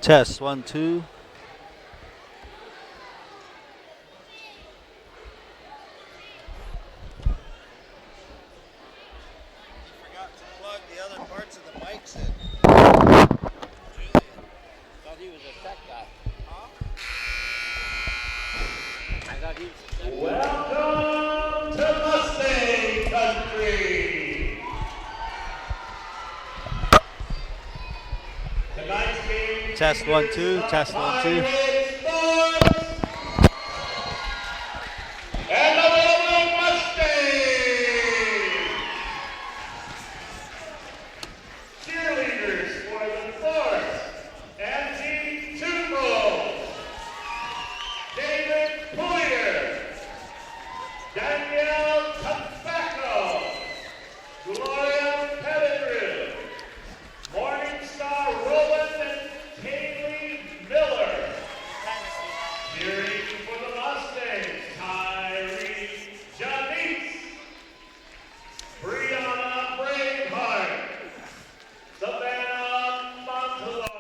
Test 1, 2. Forgot to plug the other parts of the mics in. Thought he was a tech guy. Huh? I thought he was a tech guy. Welcome to Mustang Country. Tonight's game. Test 1, 2. Test 1, 2. And the Little Mustang. Cheerleaders for the fourth. Angie Tumbo. David Poyer. Danielle Tobacco. Gloria Pettigrew. Morningstar Roland and Kaylee Miller. Cheering for the Mustangs, Tyree Janice. Brianna Braveheart. Savannah Montello.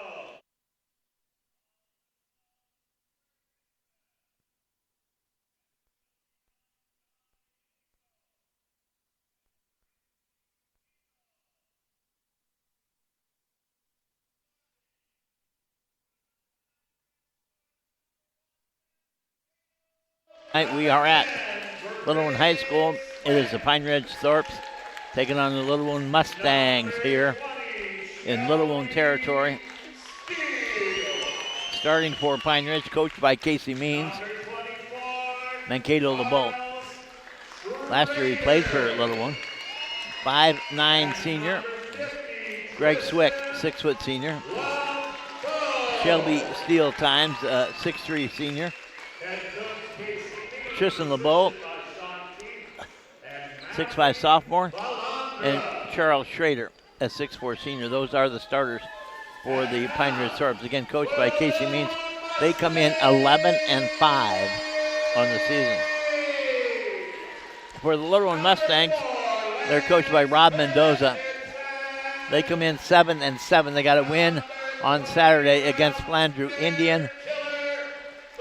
Tonight we are at Little One High School. It is the Pine Ridge Thorpes taking on the Little One Mustangs here in Little One territory. Starting for Pine Ridge, coached by Casey Means, Mankato LeBeau. Last year he played for Little One. 5'9" senior. Greg Swick, 6' senior. Shelby Steele Times, 6'3" senior. Tristan LeBeau, 6'5" sophomore, and Charles Schrader, a 6'4" senior. Those are the starters for the Pine Ridge Thorpes. Again, coached by Casey Means. They come in 11-5 on the season. For the Little One Mustangs, they're coached by Rob Mendoza. They come in 7-7. They got a win on Saturday against Flandreau Indian,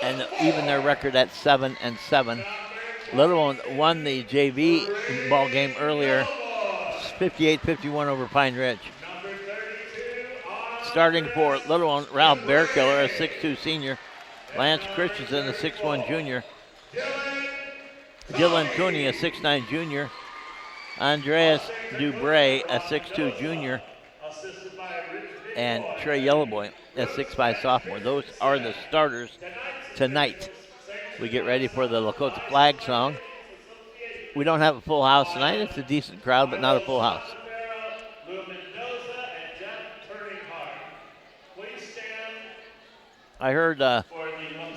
and even their record at 7-7. Little One won the JV ball game earlier, 58-51 over Pine Ridge. Starting for Little One, Ralph Bearkiller, a 6'2" senior. Lance Christensen, a 6'1" junior. Dylan Cooney, a 6'9" junior. Andreas Dubray, a 6'2" junior. And Trey Yellowboy, a 6'5" sophomore. Those are the starters tonight. We get ready for the Lakota flag song. We don't have a full house tonight. It's a decent crowd, but not a full house. I heard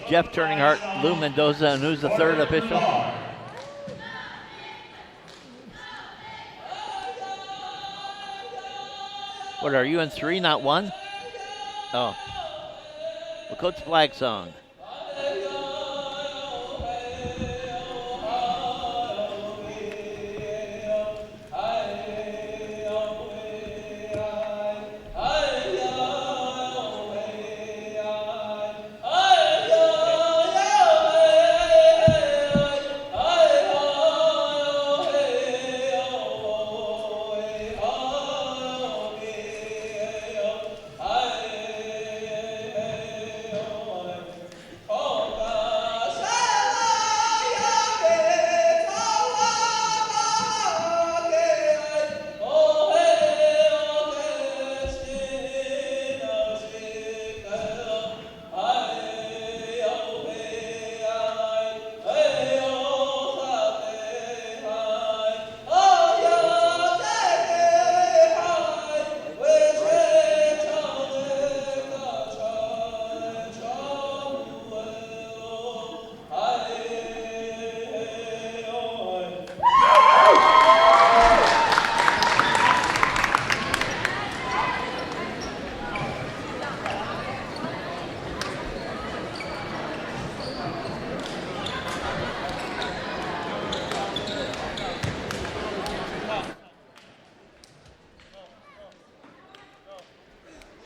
Jeff Turninghardt, Lou Mendoza, and who's the third official? What, are you in 3, not 1? Oh. Lakota flag song.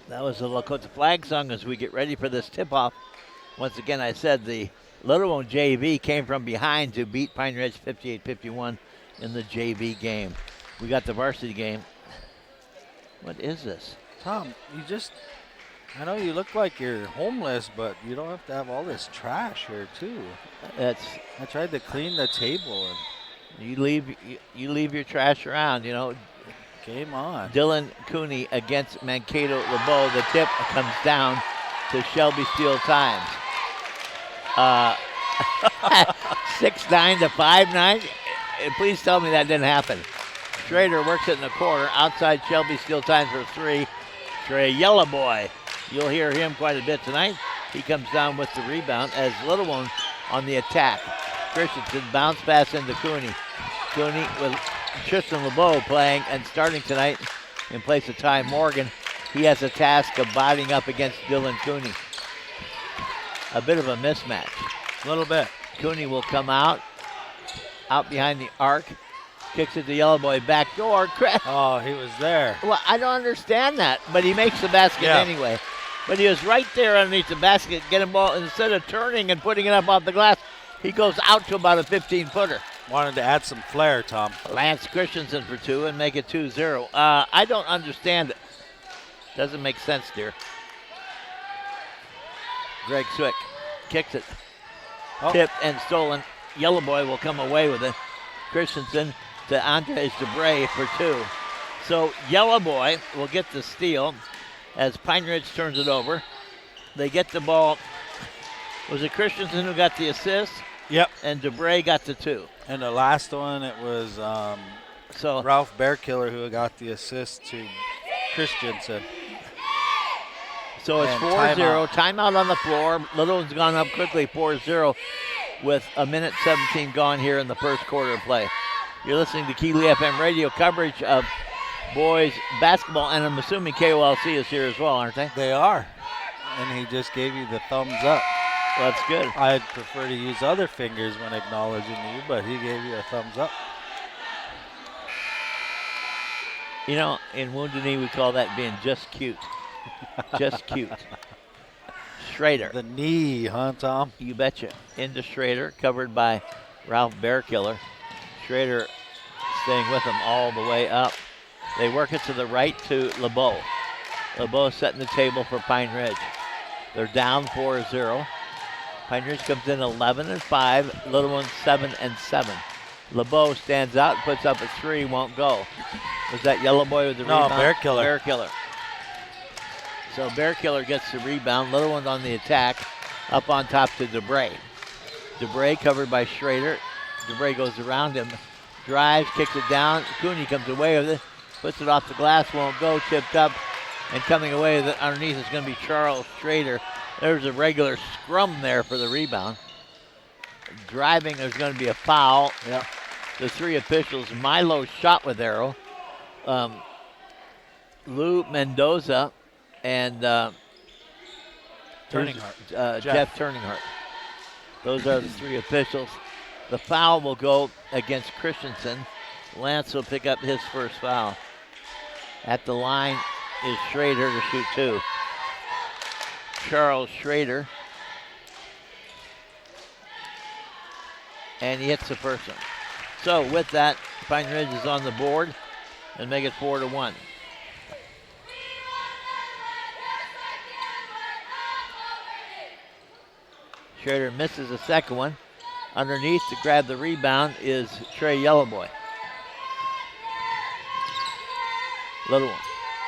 That was the Lakota flag song as we get ready for this tip-off. Once again, I said the Little One JV came from behind to beat Pine Ridge 58-51 in the JV game. We got the varsity game. What is this? Tom, I know you look like you're homeless, but you don't have to have all this trash here, too. I tried to clean the table. And You leave your trash around, you know. game on. Dylan Cooney against Mankato LeBeau. The tip comes down to Shelby Steel Times. 6-9 to 5-9. Please tell me that didn't happen. Schrader works it in the corner outside Shelby Steel Times for 3. Trey Yellowboy. You'll hear him quite a bit tonight. He comes down with the rebound as Little One on the attack. Christensen bounce pass into Cooney. Cooney with Tristan LeBeau playing and starting tonight in place of Ty Morgan. He has a task of botting up against Dylan Cooney. A bit of a mismatch. A little bit. Cooney will come out behind the arc. Kicks it to Yellowboy, back door. Oh, he was there. Well, I don't understand that, but he makes the basket anyway. But he was right there underneath the basket, getting ball. Instead of turning and putting it up off the glass, he goes out to about a 15-footer. Wanted to add some flair, Tom. Lance Christensen for 2 and make it 2-0. I don't understand it. Doesn't make sense, dear. Greg Swick kicks it. Tipped and stolen. Yellowboy will come away with it. Christensen to Andres Debray for 2. So Yellowboy will get the steal as Pine Ridge turns it over. They get the ball. Was it Christensen who got the assist? Yep. And Debray got the 2. And the last one, it was Ralph Bearkiller who got the assist to Christensen. So it's 4-0. Timeout on the floor. Little One's gone up quickly, 4-0, with a minute 17 gone here in the first quarter of play. You're listening to Kili FM radio coverage of boys basketball, and I'm assuming KOLC is here as well, aren't they? They are. And he just gave you the thumbs up. Well, that's good. I'd prefer to use other fingers when acknowledging you, but he gave you a thumbs up. You know, in Wounded Knee, we call that being just cute. Just cute. Schrader. The knee, huh, Tom? You betcha. Into Schrader, covered by Ralph Bearkiller. Schrader staying with him all the way up. They work it to the right to LeBeau. LeBeau setting the table for Pine Ridge. They're down 4-0. Pine Ridge comes in 11-5. Little One 7-7. LeBeau stands out, puts up a 3, won't go. Was that Yellowboy with the rebound? No, Bearkiller. Bearkiller. So Bearkiller gets the rebound. Little One on the attack. Up on top to Debray. Debray covered by Schrader. Debray goes around him. Drives, kicks it down. Cooney comes away with it. Puts it off the glass, won't go. Tipped up. And coming away with it underneath is going to be Charles Schrader. There's a regular scrum there for the rebound. Driving, there's going to be a foul. Yep. The 3 officials, Milo shot with arrow. Lou Mendoza and Jeff Turninghardt. Those are the 3 officials. The foul will go against Christensen. Lance will pick up his first foul. At the line is Schrader to shoot 2. Charles Schrader. And he hits the first one. So with that, Pine Ridge is on the board and make it 4-1. Schrader misses the second one. Underneath to grab the rebound is Trey Yellowboy. Little One.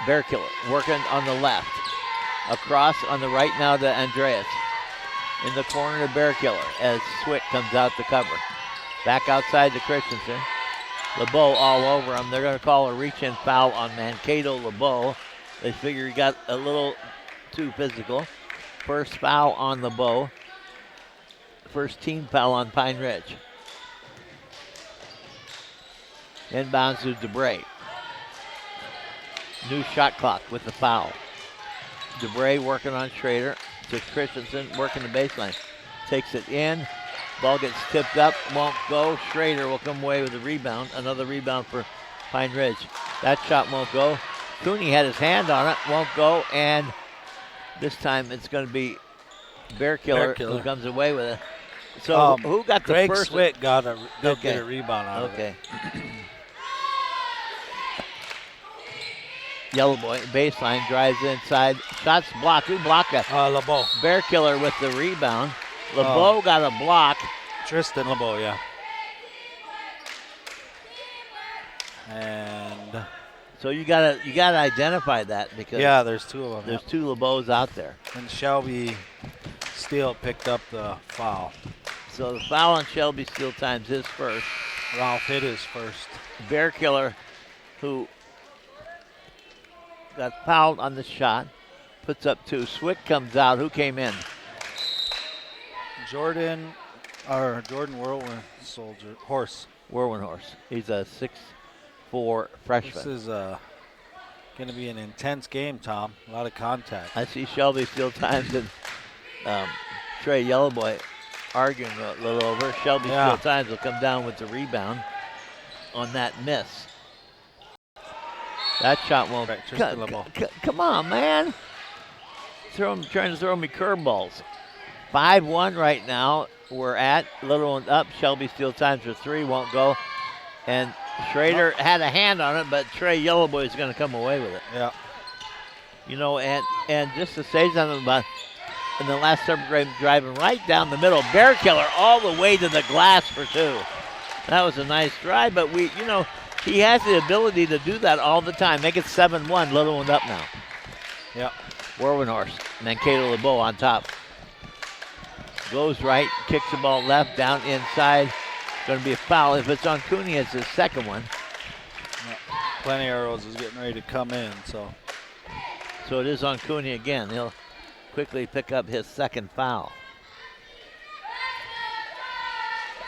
Bearkiller working on the left. Across on the right now to Andreas. In the corner to Bearkiller as Swick comes out to cover. Back outside to Christensen. LeBeau all over him. They're going to call a reach-in foul on Mankato LeBeau. They figure he got a little too physical. First foul on LeBeau. First team foul on Pine Ridge. Inbounds to Debray. New shot clock with the foul. Debray working on Schrader to Christensen, working the baseline. Takes it in. Ball gets tipped up, won't go. Schrader will come away with a rebound. Another rebound for Pine Ridge. That shot won't go. Cooney had his hand on it, won't go, and This time it's going to be Bear Killer who comes away with it. So who got the Greg first? Swick did get a rebound out of it. Okay. Yellow Boy, baseline, drives inside. Shots blocked. Who blocked that? LeBeau. Bear Killer with the rebound. LeBeau got a block. Tristan LeBeau, yeah. And so you gotta identify that because there's two of them. There's two LeBeaus out there. And Shelby Steele picked up the foul. So the foul on Shelby Steele times his first. Ralph hit his first. Bear Killer, who got fouled on the shot, puts up 2. Swick comes out. Who came in? Jordan Whirlwind Horse. Whirlwind Horse. He's a 6'4" freshman. This is going to be an intense game, Tom. A lot of contact. I see Shelby Steele times and Trey Yellowboy arguing a little over. Shelby Steele times will come down with the rebound on that miss. That shot won't. Come on, man. Trying to throw me curveballs. 5-1 right now. We're at little one up. Shelby Steele times for 3 won't go. And Schrader had a hand on it, but Trey Yellowboy is going to come away with it. Yeah. You know, and just to say something about in the last several games, driving right down the middle, Bear Killer all the way to the glass for 2. That was a nice drive, but he has the ability to do that all the time. Make it 7-1. Little one up now. Yeah. Whirlwind Horse. Mankato LeBeau on top. Goes right, kicks the ball left, down inside. Going to be a foul. If it's on Cooney, it's his second one. Yeah. Plenty Arrows is getting ready to come in, so it is on Cooney again. He'll quickly pick up his second foul.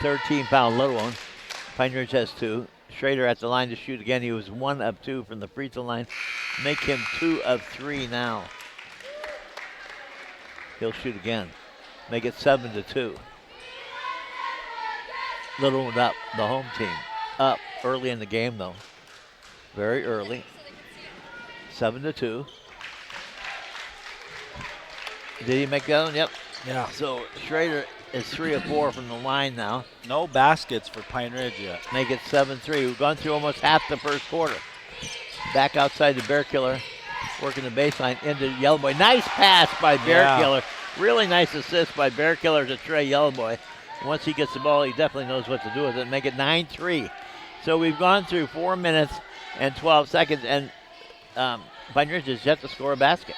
Third team foul, Little one. Pine Ridge has 2. Schrader at the line to shoot again. He was 1 of 2 from the free throw line. Make him 2 of 3 now. He'll shoot again. Make it 7-2. Little one up, the home team. Up early in the game, though. Very early. 7-2. Did he make that one? Yep. Yeah. So Schrader is 3 of 4 from the line now. No baskets for Pine Ridge yet. Make it 7-3. We've gone through almost half the first quarter. Back outside the Bear Killer. Working the baseline into Yellowboy. Nice pass by Bear Killer. Really nice assist by Bear Killer to Trey Yellowboy. Once he gets the ball, he definitely knows what to do with it. Make it 9-3. So we've gone through 4 minutes and 12 seconds, and Pine Ridge has yet to score a basket.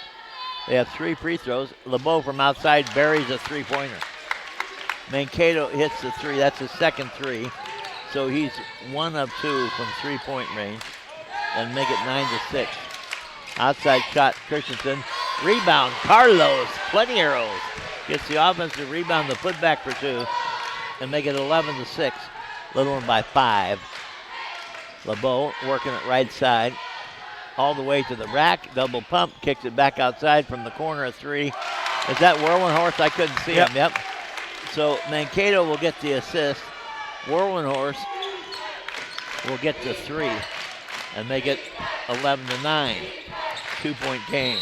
They have 3 free throws. LeBeau from outside buries a 3-pointer. Mankato hits the 3. That's his second 3. So he's 1 of 2 from 3-point range, and make it 9-6. Outside shot, Christensen. Rebound, Carlos. Plenty arrows. Gets the offensive rebound, the putback for 2, and make it 11-6. Little one by 5. LeBeau working it right side. All the way to the rack. Double pump. Kicks it back outside from the corner of 3. Is that Whirlwind Horse? I couldn't see him. Yep. So Mankato will get the assist. Whirlwind Horse will get the 3 and make it 11-9. 2-point game.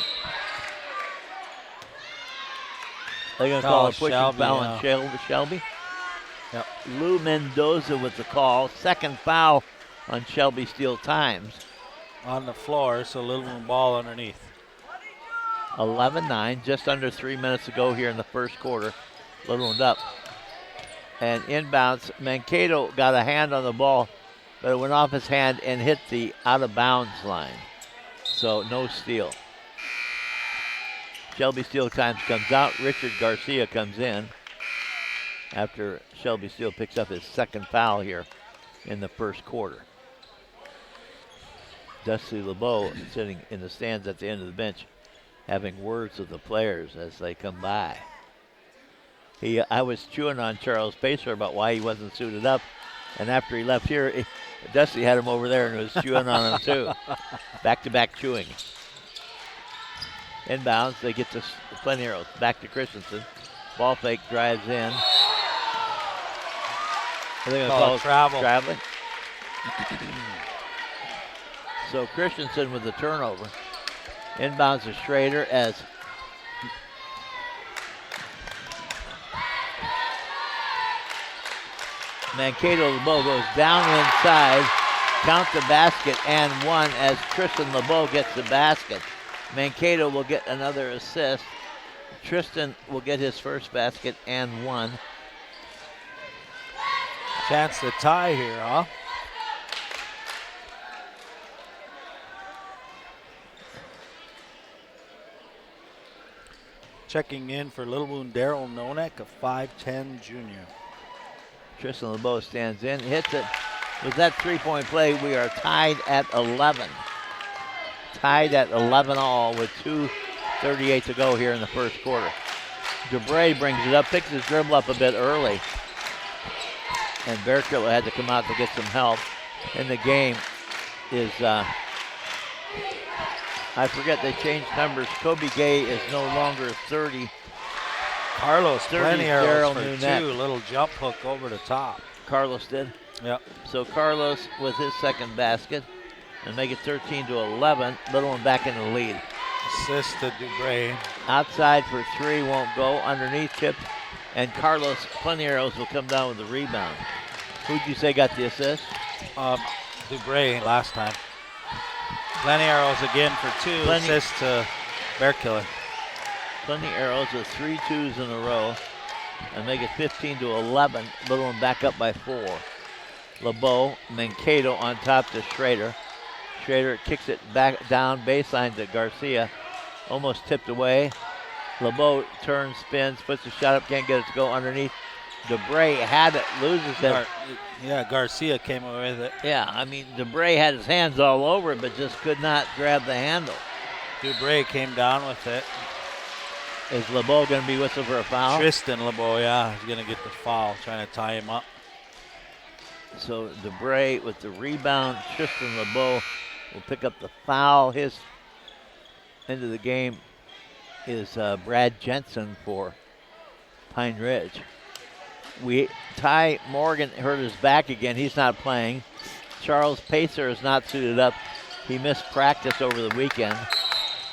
They're going to call a pushing foul on Shelby. Yep. Lou Mendoza with the call. Second foul on Shelby Steele times. On the floor, so Little one ball underneath. 11-9, just under 3 minutes to go here in the first quarter. Little one up. And inbounds, Mankato got a hand on the ball, but it went off his hand and hit the out-of-bounds line. So no steal. Shelby Steele times comes out. Richard Garcia comes in after Shelby Steele picks up his second foul here in the first quarter. Dusty LeBeau sitting in the stands at the end of the bench having words with the players as they come by. I was chewing on Charles Pacer about why he wasn't suited up, and after he left here, Dusty had him over there and was chewing on him too. Back-to-back chewing. Inbounds, they get to plenty arrows. Back to Christensen. Ball fake, drives in. Are they going to call it traveling? So Christensen with the turnover. Inbounds to Schrader as Mankato LeBeau goes down inside, count the basket and one as Tristan LeBeau gets the basket. Mankato will get another assist. Tristan will get his first basket and one. Chance to tie here, huh? Checking in for Little Wound, Daryl Nonek, a 5'10 junior. Tristan LeBeau stands in, hits it. With that three-point play, we are tied at 11. Tied at 11 all with 2:38 to go here in the first quarter. DeBray brings it up, picks his dribble up a bit early. And Bearkiller had to come out to get some help. And the game is, I forget they changed numbers. Kobe Gay is no longer 30. Carlos 30 plenty arrows for Nunez. two. Little jump hook over the top. Carlos did. Yep. So Carlos with his second basket and make it 13-11. Little one back in the lead. Assist to Dubray. Outside for three, won't go. Underneath tipped. And Carlos Pleniaros will come down with the rebound. Who'd you say got the assist? Dubray last time. Plenty arrows again for two. Assist to Bearkiller. Plenty arrows with 3 twos in a row and make it 15-11. Little one back up by 4. LeBeau, Mankato on top to Schrader. Schrader kicks it back down baseline to Garcia. Almost tipped away. LeBeau turns, spins, puts the shot up, can't get it to go underneath. DeBray had it, loses it. Garcia came away with it. Yeah, I mean, DeBray had his hands all over it, but just could not grab the handle. Dubray came down with it. Is LeBeau going to be whistled for a foul? Tristan LeBeau, yeah, he's going to get the foul, trying to tie him up. So DeBray with the rebound. Tristan LeBeau will pick up the foul. His end of the game is Brad Jensen for Pine Ridge. Ty Morgan hurt his back again. He's not playing. Charles Pacer is not suited up. He missed practice over the weekend.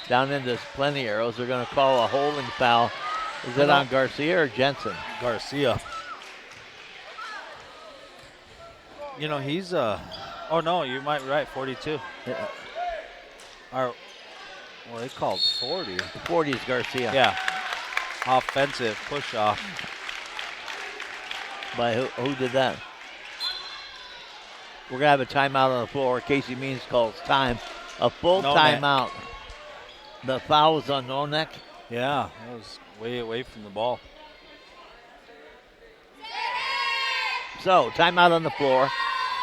Down into Plenty Arrows. They're going to call a holding foul. Is it on Garcia or Jensen? Garcia. You know, he's oh no, you might be right, 42. Yeah. Well, they called 40. 40 is Garcia. Yeah. Offensive push off. By who did that? We're going to have a timeout on the floor. Casey Means calls time. A full timeout. The foul was on Nonek. Yeah, that was way away from the ball. So, timeout on the floor.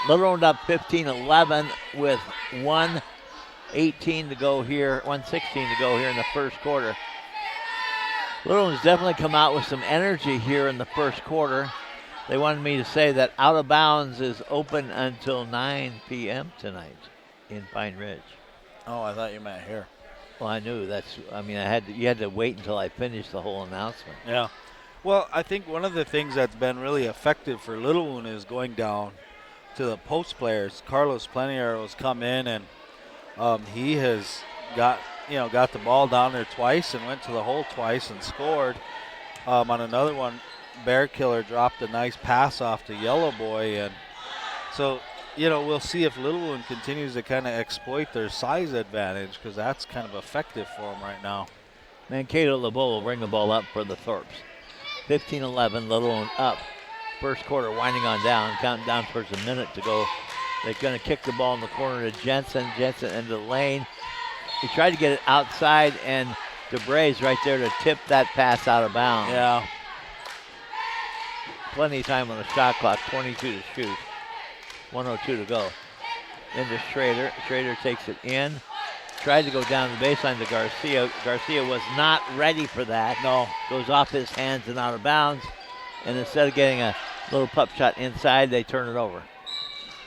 Little Round up 15-11 with 1:18 to go here, 1:16 to go here in the first quarter. Little Round's definitely come out with some energy here in the first quarter. They wanted me to say that Out of Bounds is open until 9 p.m. tonight in Pine Ridge. Oh, I thought you meant here. Well, I knew you had to wait until I finished the whole announcement. Yeah. Well, I think one of the things that's been really effective for Little Wound is going down to the post players. Carlos Pleniaro's come in and he has got the ball down there twice and went to the hole twice and scored. On another one, Bearkiller dropped a nice pass off to Yellow Boy, and so we'll see if Little Wound continues to kind of exploit their size advantage, because that's kind of effective for them right now. Mankato LeBeau will bring the ball up for the Thorpes. 15-11, Little Wound up. First quarter winding on down, counting down towards a minute to go. They're going to kick the ball in the corner to Jensen. Jensen into the lane. He tried to get it outside, and DeBray's right there to tip that pass out of bounds. Yeah. Plenty of time on the shot clock, 22 to shoot. 1:02 to go. Into Schrader. Schrader takes it in. Tried to go down the baseline to Garcia. Garcia was not ready for that. No. Goes off his hands and out of bounds. And instead of getting a little pup shot inside, they turn it over.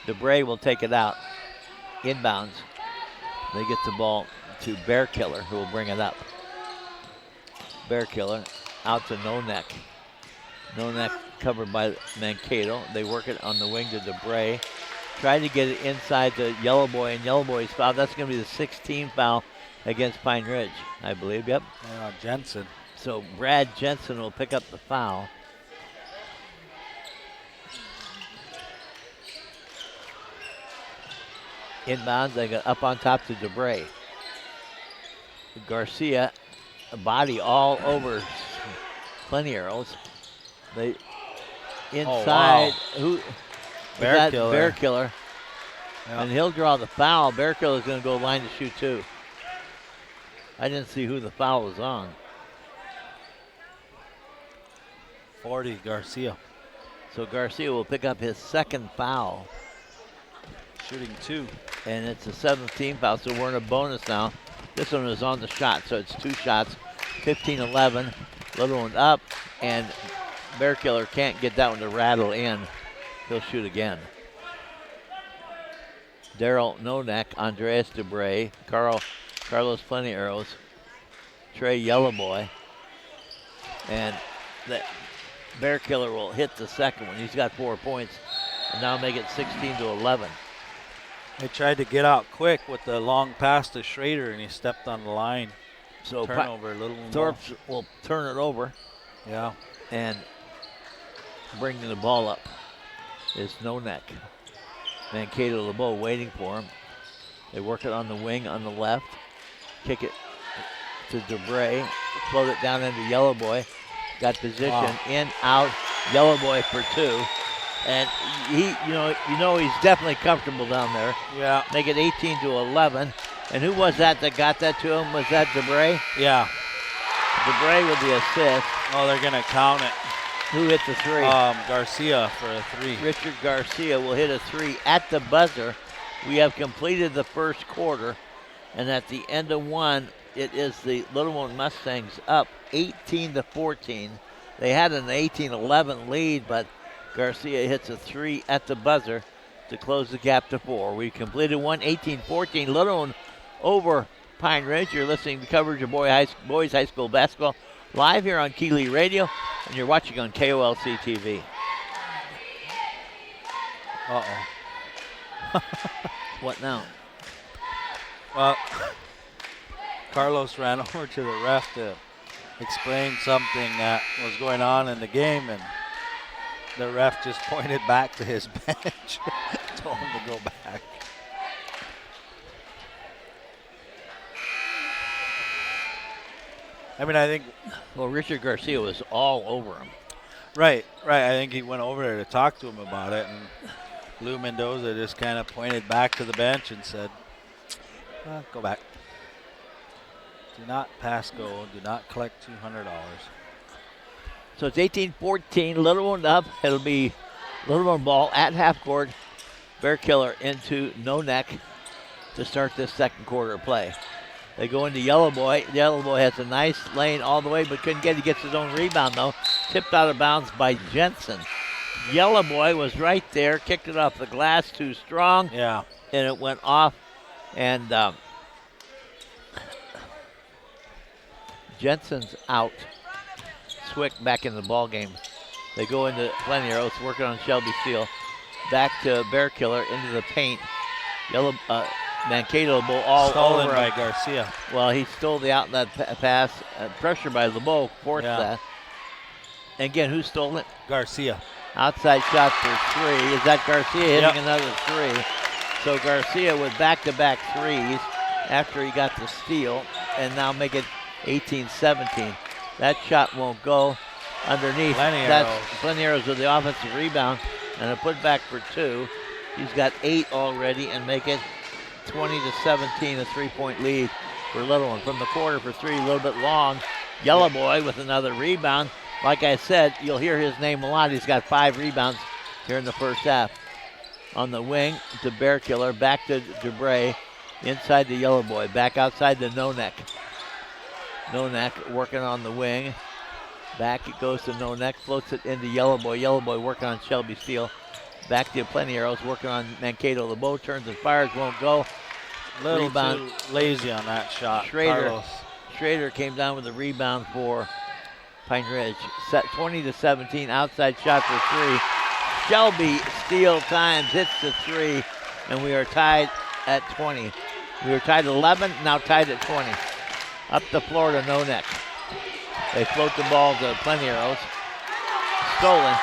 DeBray will take it out. Inbounds. They get the ball to Bearkiller, who will bring it up. Bearkiller out to Nonek. Nonek covered by Mankato. They work it on the wing to DeBray. Tried to get it inside to Yellow Boy, and Yellow Boy's foul. That's going to be the 16th foul against Pine Ridge, I believe. Yep. Yeah, Jensen. So Brad Jensen will pick up the foul. Inbounds, they got up on top to DeBray. Garcia, a body all over Plenty Arrows. They inside. Who? Bear Killer. Bear Killer. Yeah. And he'll draw the foul. Bear Killer's going to go line to shoot too. I didn't see who the foul was on. 40, Garcia. So Garcia will pick up his second foul. Shooting 2. And it's a 17 foul, so we're in a bonus now. This one is on the shot, so it's 2 shots. 15-11. Little one up, and Bear Killer can't get that one to rattle in. He'll shoot again. Daryl Nonek, Andreas DeBray, Carlos Plenty Arrows, Trey Yellowboy, and the Bear Killer will hit the second one. He's got 4 points, and now make it 16-11. They tried to get out quick with the long pass to Schrader, and he stepped on the line. So Turnover, little one. Thorpe will turn it over Yeah. and bringing the ball up is Nonek. Mankato LeBeau waiting for him. They work it on the wing on the left. Kick it to DeBray. Float it down into Yellowboy. Got position in, out. Yellowboy for 2. And he, you know he's definitely comfortable down there. Yeah. Make it 18-11. And who was that got that to him? Was that DeBray? Yeah. DeBray with the assist. Oh, they're going to count it. Who hit the 3? Garcia for a 3. Richard Garcia will hit a 3 at the buzzer. We have completed the first quarter, and at the end of 1, it is the Little One Mustangs up 18-14. They had an 18-11 lead, but Garcia hits a 3 at the buzzer to close the gap to 4. We completed 1, 18-14. Little One over Pine Ridge. You're listening to coverage of boys high school basketball live here on Kili Radio, and you're watching on KOLC TV. Uh-oh. What now? Carlos ran over to the ref to explain something that was going on in the game, and the ref just pointed back to his bench, told him to go back. I mean, I think... Well, Richard Garcia was all over him. Right. I think he went over there to talk to him about it, and Lou Mendoza just kind of pointed back to the bench and said, go back. Do not pass go. Do not collect $200. So it's 18-14. Little One up. It'll be Little One ball at half court. Bear Killer into Nonek to start this second quarter of play. They go into Yellowboy. Yellowboy has a nice lane all the way, but couldn't get it. He gets his own rebound, though. Tipped out of bounds by Jensen. Yellowboy was right there, kicked it off the glass too strong. Yeah. And it went off. And Jensen's out. Swick back in the ball game. They go into Plenty Arrows, working on Shelby Steele. Back to Bear Killer into the paint. Mankato all stolen over by Garcia. Well, he stole the outlet pass. Pressure by LeBeau forced that. And again, who stole it? Garcia. Outside shot for 3. Is that Garcia hitting another 3? So Garcia with back-to-back 3s after he got the steal, and now make it 18-17. That shot won't go underneath. Plenty Arrows with the offensive rebound and a putback for 2. He's got 8 already and make it 20-17, a 3-point lead for Little One. From the corner for 3, a little bit long. Yellowboy with another rebound. Like I said, you'll hear his name a lot. He's got 5 rebounds here in the first half. On the wing to Bear Killer, back to DeBray, inside the Yellowboy, back outside to Nonek. Nonek working on the wing. Back it goes to Nonek, floats it into Yellowboy. Yellowboy working on Shelby Steele. Back to Plenty Arrows, working on Mankato. LeBeau turns and fires, won't go. Little Rebound. too lazy on that shot. Schrader came down with a rebound for Pine Ridge. Set 20-17, outside shot for 3. Shelby Steele times, hits the 3, and we are tied at 20. We were tied at 11, now tied at 20. Up the floor to Nonek. They float the ball to Plenty Arrows.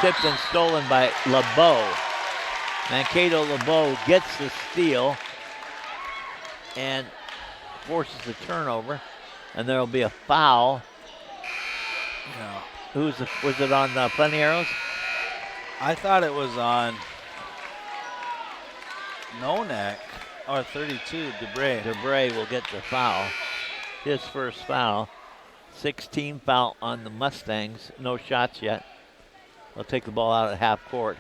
Tipped and stolen by LeBeau. Mankato LeBeau gets the steal and forces the turnover, and there will be a foul. Yeah. Was it on Plenty Arrows? I thought it was on Nonek, or 32, Debray. Debray will get the foul. His first foul. 16 foul on the Mustangs. No shots yet. They'll take the ball out at half court.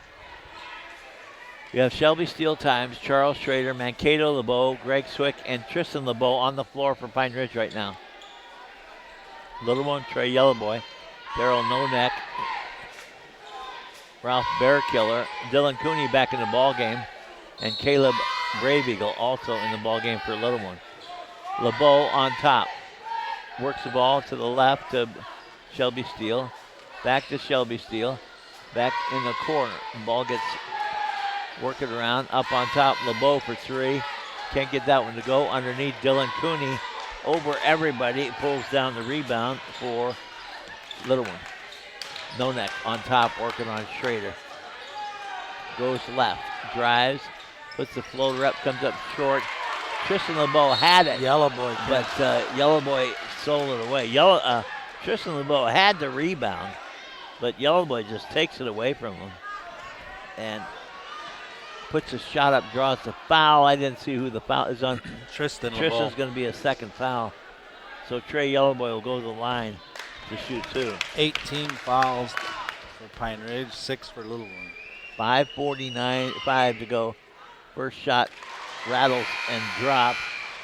We have Shelby Steele Times, Charles Schrader, Mankato LeBeau, Greg Swick, and Tristan LeBeau on the floor for Pine Ridge right now. Little one, Trey Yellowboy, Daryl Nonek, Ralph Bearkiller, Dylan Cooney back in the ball game, and Caleb Brave Eagle also in the ball game for Little one. LeBeau on top. Works the ball to the left to Shelby Steele. Back to Shelby Steele. Back in the corner. The ball gets worked around. Up on top, LeBeau for three. Can't get that one to go. Underneath, Dylan Cooney over everybody. Pulls down the rebound for Little one. Nonek on top, working on Schrader. Goes left. Drives. Puts the floater up. Comes up short. Tristan LeBeau had it. Yellowboy. But Yellowboy stole it away. Tristan LeBeau had the rebound, but Yellowboy just takes it away from him and puts a shot up, draws the foul. I didn't see who the foul is on. Tristan's going to be a second foul. So Trey Yellowboy will go to the line to shoot two. 18 fouls for Pine Ridge, 6 for Little one. 5:49 to go. First shot rattles and dropped.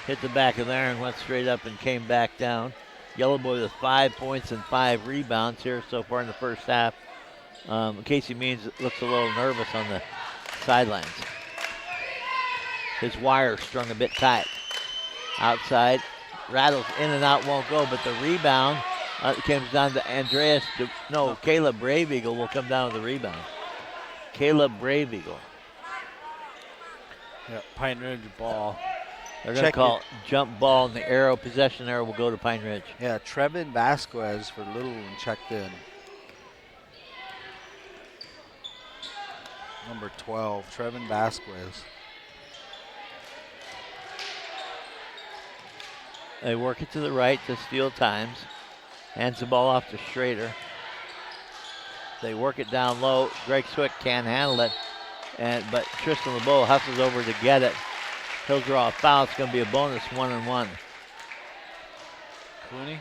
Hit the back of there and went straight up and came back down. Yellowboy with 5 points and 5 rebounds here so far in the first half. Casey Means looks a little nervous on the sidelines. His wire strung a bit tight. Outside, rattles in and out, won't go, but the rebound comes down to Caleb Brave Eagle will come down with the rebound. Caleb Brave Eagle. Yeah, Pine Ridge ball. They're going to call jump ball, and the possession arrow will go to Pine Ridge. Yeah, Trevin Vasquez for Little one checked in. Number 12, Trevin Vasquez. They work it to the right to Steele Times. Hands the ball off to Schrader. They work it down low. Greg Swick can't handle it. But Tristan LeBeau hustles over to get it. He'll draw a foul. It's going to be a bonus 1-1. Cooney?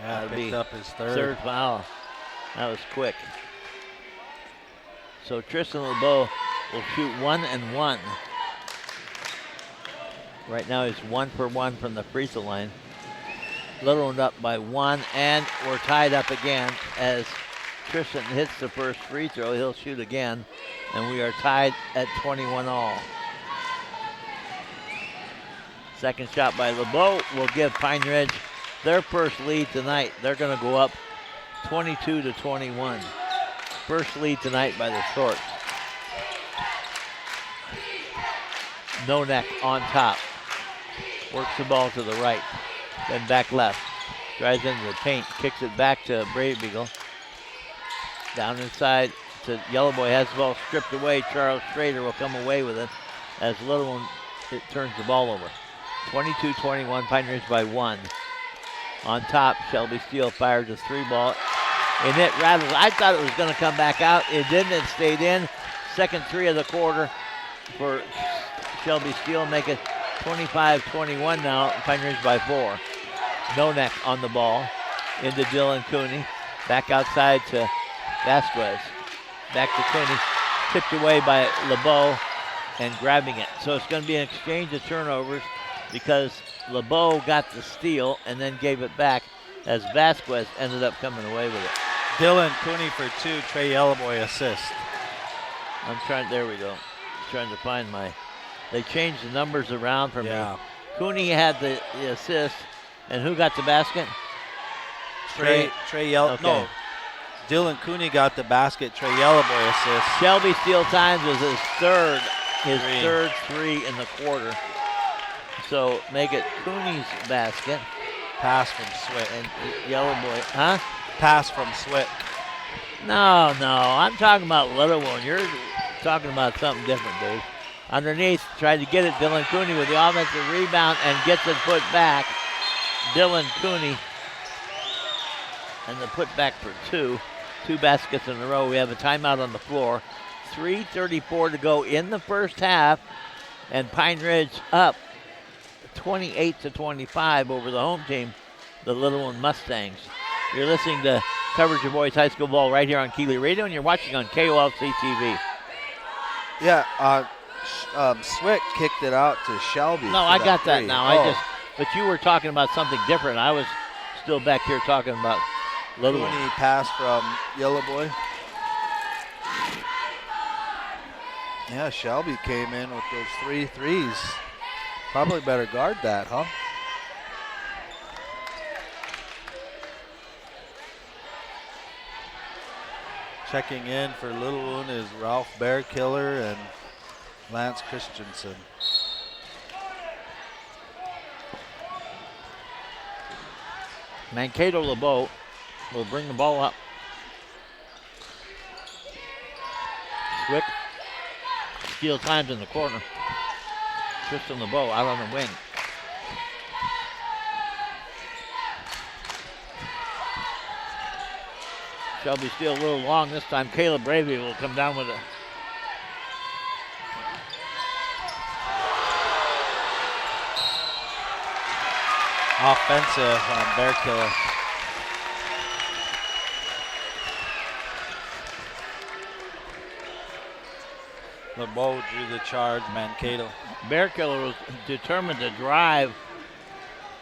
Yeah, That'll picked up his third foul. That was quick. So Tristan LeBeau will shoot 1-1. Right now he's 1 for 1 from the free throw line. Little one up by 1, and we're tied up again as Tristan hits the first free throw. He'll shoot again, and we are tied at 21 all. Second shot by LeBeau will give Pine Ridge their first lead tonight. They're going to go up 22-21. First lead tonight by the Shorts. Nonek on top. Works the ball to the right. Then back left. Drives into the paint. Kicks it back to Brave Eagle. Down inside to Yellowboy. Has the ball stripped away. Charles Schrader will come away with it as Little one turns the ball over. 22-21. Pine Ridge by 1. On top, Shelby Steele fires a 3-ball. And it rattles. I thought it was going to come back out. It didn't. It stayed in. Second 3 of the quarter for Shelby Steele. Make it 25-21 now. Pine Ridge by 4. Nonek on the ball. Into Dylan Cooney. Back outside to Vasquez. Back to Cooney. Tipped away by LeBeau and grabbing it. So it's going to be an exchange of turnovers because LeBeau got the steal and then gave it back as Vasquez ended up coming away with it. Dylan Cooney for 2, Trey Yellowboy assist. There we go. Trying to find they changed the numbers around for me. Cooney had the assist, and who got the basket? Trey Yellowboy. Okay. No, Dylan Cooney got the basket, Trey Yellowboy assist. Shelby Steele Times was his third three in the quarter. So make it Cooney's basket. Pass from Swick. And Yellowboy, huh? Pass from Swick. No, I'm talking about Little one. You're talking about something different, dude. Underneath, tried to get it. Dylan Cooney with the offensive rebound and gets it put back. Dylan Cooney. And the put back for two. 2 baskets in a row. We have a timeout on the floor. 3:34 to go in the first half. And Pine Ridge up 28-25 over the home team, the Little One Mustangs. You're listening to coverage of boys high school ball right here on Kili Radio, and you're watching on KOLC TV. Yeah, Swick kicked it out to Shelby. No, I got that three. now. But you were talking about something different. I was still back here talking about Little One. Cooney pass from Yellow Boy. Yeah, Shelby came in with those 3 threes. Probably better guard that, huh? Checking in for Little One is Ralph Bearkiller and Lance Christensen. Mankato LeBeau will bring the ball up. Swick. Steal times in the corner. Tristan LeBeau out on the wing. Shelby still a little long this time. Caleb Bravey will come down with it. Offensive on Bearkiller. LeBeau drew the charge, Mankato. Bearkiller was determined to drive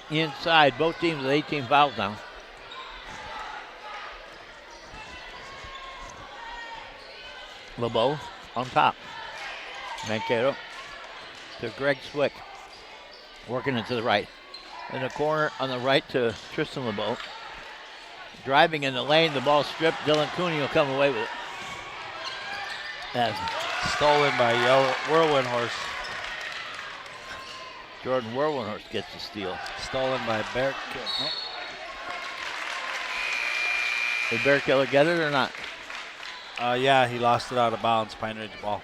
inside. Both teams with 18 fouls now. LeBeau on top. Mankato to Greg Swick. Working it to the right. In the corner on the right to Tristan LeBeau. Driving in the lane, the ball stripped. Dylan Cooney will come away with it. As stolen by Whirlwind Horse. Jordan Whirlwind Horse gets the steal. Stolen by Bearkiller. Oh. Did Bearkiller get it or not? Yeah, he lost it out of bounds. Pine Ridge ball.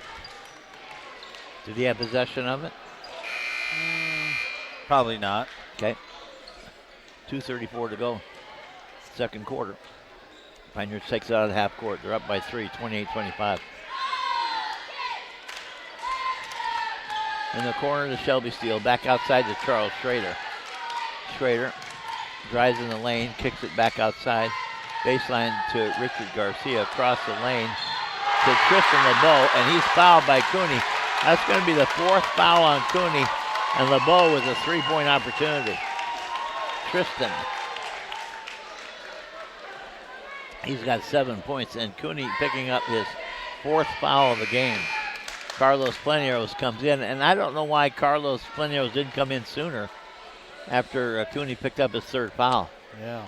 Did he have possession of it? Probably not. Okay. 2:34 to go. Second quarter. Pine Ridge takes it out of the half court. They're up by 3, 28-25. In the corner to Shelby Steele. Back outside to Charles Schrader. Schrader drives in the lane, kicks it back outside. Baseline to Richard Garcia. Across the lane to Tristan LeBeau, and he's fouled by Cooney. That's going to be the 4th foul on Cooney, and LeBeau with a 3-point opportunity. Tristan. He's got 7 points, and Cooney picking up his 4th foul of the game. Carlos Plenieros comes in, and I don't know why Carlos Plenieros didn't come in sooner after Cooney picked up his 3rd foul. Yeah.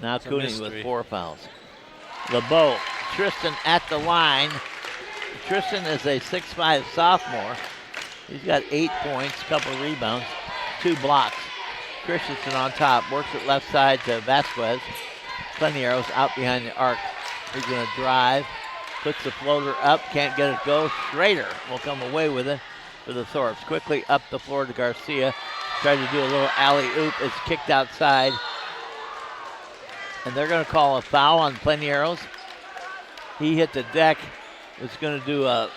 Now Cooney with 4 fouls. LeBeau, Tristan at the line. Tristan is a 6'5" sophomore. He's got 8 points, couple rebounds, 2 blocks. Christensen on top, works it left side to Vasquez. Plenieros out behind the arc. He's going to drive, puts the floater up, can't get it go. Schrader will come away with it for the Thorpes. Quickly up the floor to Garcia. Tried to do a little alley-oop. It's kicked outside. And they're going to call a foul on Plenieros. He hit the deck. Was going to do a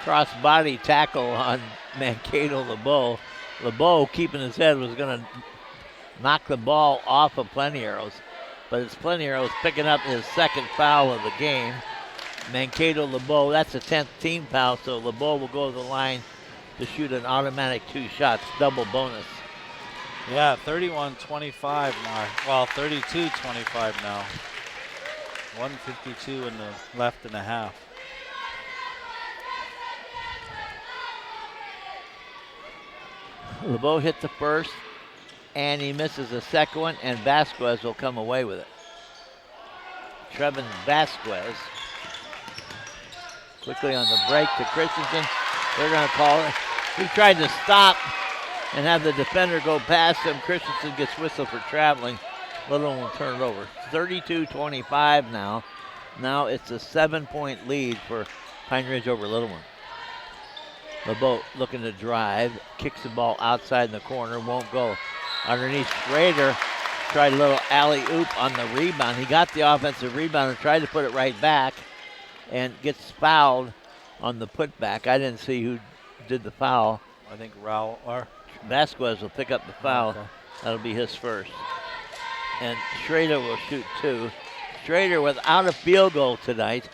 cross-body tackle on Mankato LeBeau. LeBeau, keeping his head, was going to knock the ball off of Plenieros. But it's Plenieros picking up his 2nd foul of the game. Mankato LeBeau, that's a 10th team foul, so LeBeau will go to the line to shoot an automatic 2 shots, double bonus. Yeah, 31-25 now. Well, 32-25 now. 1:52 in the left and a half. LeBeau hit the first, and he misses the second one, and Vasquez will come away with it. Trevin Vasquez. Quickly on the break to Christensen. They're going to call it. He tried to stop and have the defender go past him. Christensen gets whistled for traveling. Little one will turn it over. 32-25 now. Now it's a 7-point lead for Pine Ridge over Little One. LeBeau looking to drive, kicks the ball outside in the corner, won't go. Underneath Schrader, tried a little alley-oop on the rebound. He got the offensive rebound and tried to put it right back and gets fouled on the putback. I didn't see who did the foul. I think Raul or Vasquez will pick up the foul. Okay. That'll be his first. And Schrader will shoot 2. Schrader without a field goal tonight,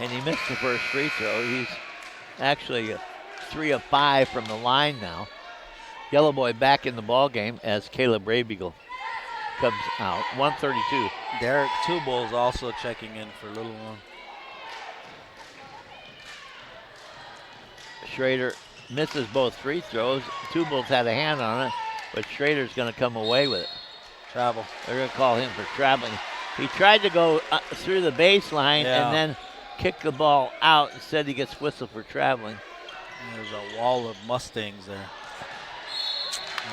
and he missed the first free throw. He's actually 3 of 5 from the line now. Yellow Boy back in the ball game as Caleb Raybeagle comes out. 132. Derek Tubal's also checking in for Little One. Schrader misses both free throws. Tubal's had a hand on it, but Schrader's going to come away with it. Travel. They're going to call him for traveling. He tried to go through the baseline and then kick the ball out. Instead, he gets whistled for traveling. And there's a wall of Mustangs there.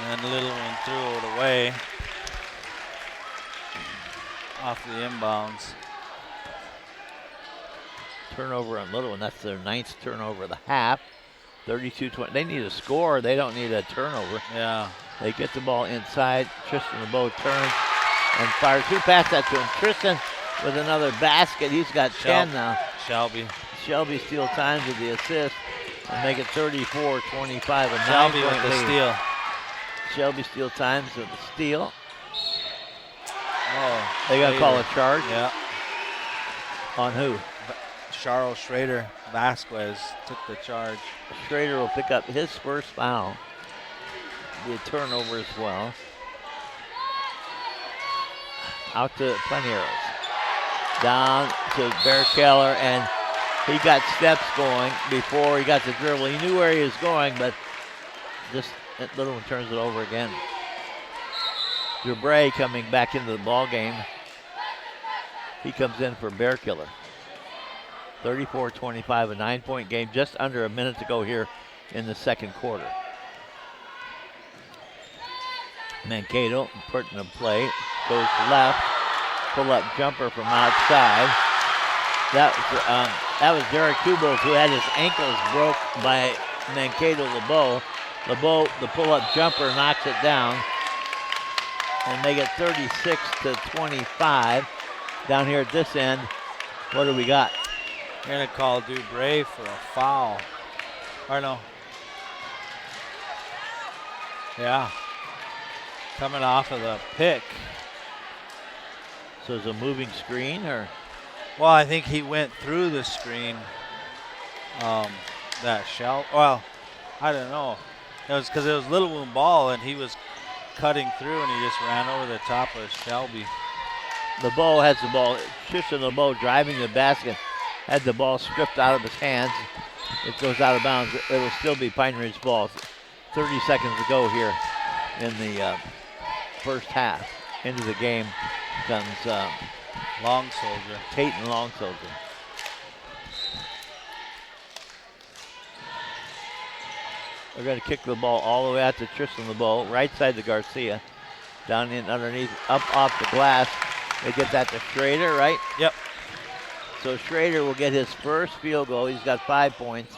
And Little One threw it away off the inbounds. Turnover on Little One. That's their 9th turnover of the half. 32-20. They need a score. They don't need a turnover. Yeah. They get the ball inside. Tristan LeBeau turns and fires. Who passed that to him? Tristan with another basket. He's got 10 now. Shelby steal times with the assist and make it 34-25. A Shelby with the steal. Shelby steal times with the steal. Oh, They got to call a charge. Yeah. On who? Charles Schrader. Vasquez took the charge. Schrader will pick up his first foul. Be a turnover as well. Out to Planieros. Down to Bear Keller, and he got steps going before he got the dribble. He knew where he was going, but just that Little One turns it over again. Dubray coming back into the ball game. He comes in for Bear Killer. 34-25, a 9-point game, just under a minute to go here in the second quarter. Mankato putting a play, goes left, pull-up jumper from outside. That was Derek Kubles, who had his ankles broke by Mankato LeBeau. LeBeau, the pull-up jumper, knocks it down, and make it 36-25. Down here at this end, what do we got? They're going to call Dubray for a foul. Or no. Yeah. Coming off of the pick. So it's a moving screen, or? Well, I think he went through the screen. That shell. Well, I don't know. It was because it was Little Wound ball, and he was cutting through, and he just ran over the top of Shelby. LeBeau has the ball. Tristan LeBeau driving the basket. Had the ball stripped out of his hands. It goes out of bounds. It will still be Pine Ridge ball. 30 seconds to go here in the first half. Into the game comes Long Soldier. Tate and Long Soldier. They're going to kick the ball all the way out to Tristan LeBeau, right side to Garcia. Down in underneath, up off the glass. They get that to Schrader, right? Yep. So Schrader will get his first field goal. He's got 5 points.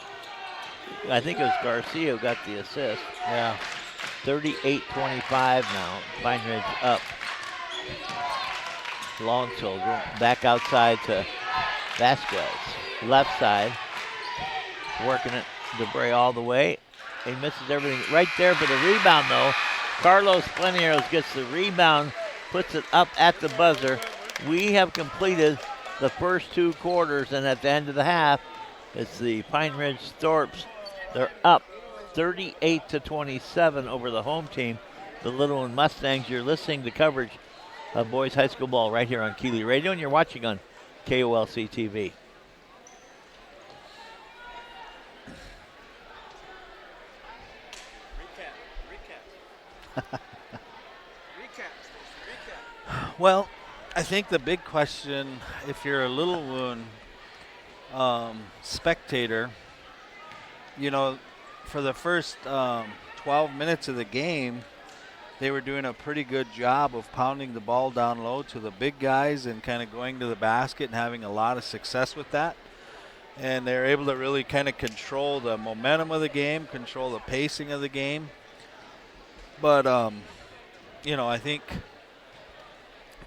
I think it was Garcia who got the assist. Yeah. 38-25 now. Pine Ridge up. Long Soldier back outside to Vasquez. Left side. Working it. Dubray all the way. He misses everything right there for the rebound, though. Carlos Planieros gets the rebound, puts it up at the buzzer. We have completed the first 2 quarters, and at the end of the half, it's the Pine Ridge Thorpes. They're up 38-27 over the home team, the Little One Mustangs. You're listening to coverage of boys high school ball right here on Kili Radio, and you're watching on KOLC TV. Well, I think the big question, if you're a Little Wound spectator, you know, for the first 12 minutes of the game, they were doing a pretty good job of pounding the ball down low to the big guys and kind of going to the basket and having a lot of success with that. and they're able to really kind of control the momentum of the game, control the pacing of the game. But, I think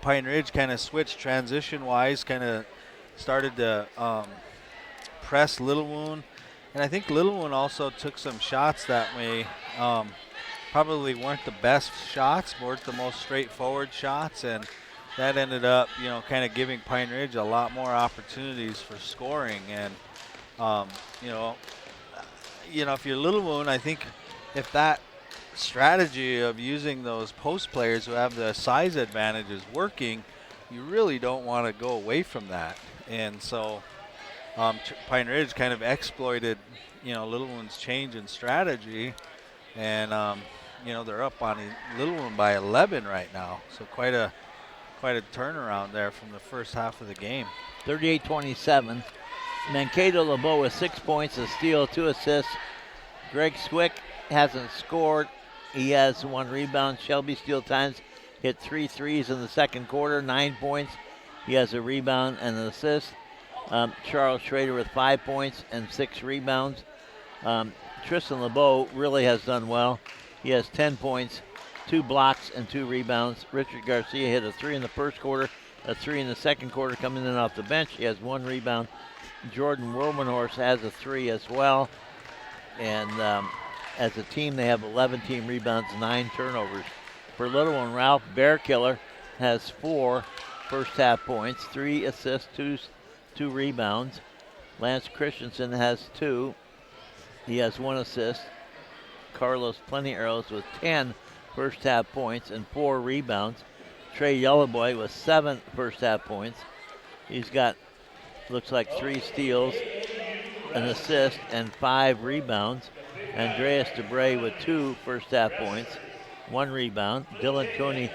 Pine Ridge kind of switched transition-wise, kind of started to press Little Wound. And I think Little Wound also took some shots that way. Probably weren't the best shots, weren't the most straightforward shots, and that ended up, kind of giving Pine Ridge a lot more opportunities for scoring. And, if you're Little Wound, I think if that strategy of using those post players who have the size advantage is working, you really don't want to go away from that. And so Pine Ridge kind of exploited, Little Wound's change in strategy, and they're up on Little Wound by 11 right now. So quite a turnaround there from the first half of the game. 38-27. Mankato LeBeau with 6 points, a steal, 2 assists. Greg Swick hasn't scored. He has 1 rebound. Shelby Steele Times hit 3 threes in the second quarter, 9 points. He has a rebound and an assist. Charles Schrader with 5 points and 6 rebounds. Tristan LeBeau really has done well. He has 10 points, 2 blocks, and 2 rebounds. Richard Garcia hit a 3 in the first quarter, a 3 in the second quarter coming in off the bench. He has 1 rebound. Jordan Wilmenhorst has a 3 as well. And as a team, they have 11 team rebounds, 9 turnovers. For Little One, Ralph Bearkiller has 4 first half points, 3 assists, 2 rebounds. Lance Christensen has 2. He has 1 assist. Carlos Plenty Arrows with 10 first half points and 4 rebounds. Trey Yellowboy with 7 first half points. He's got, looks like 3 steals, an assist, and 5 rebounds. Andreas DeBray with 2 first half points, 1 rebound. Dylan Coney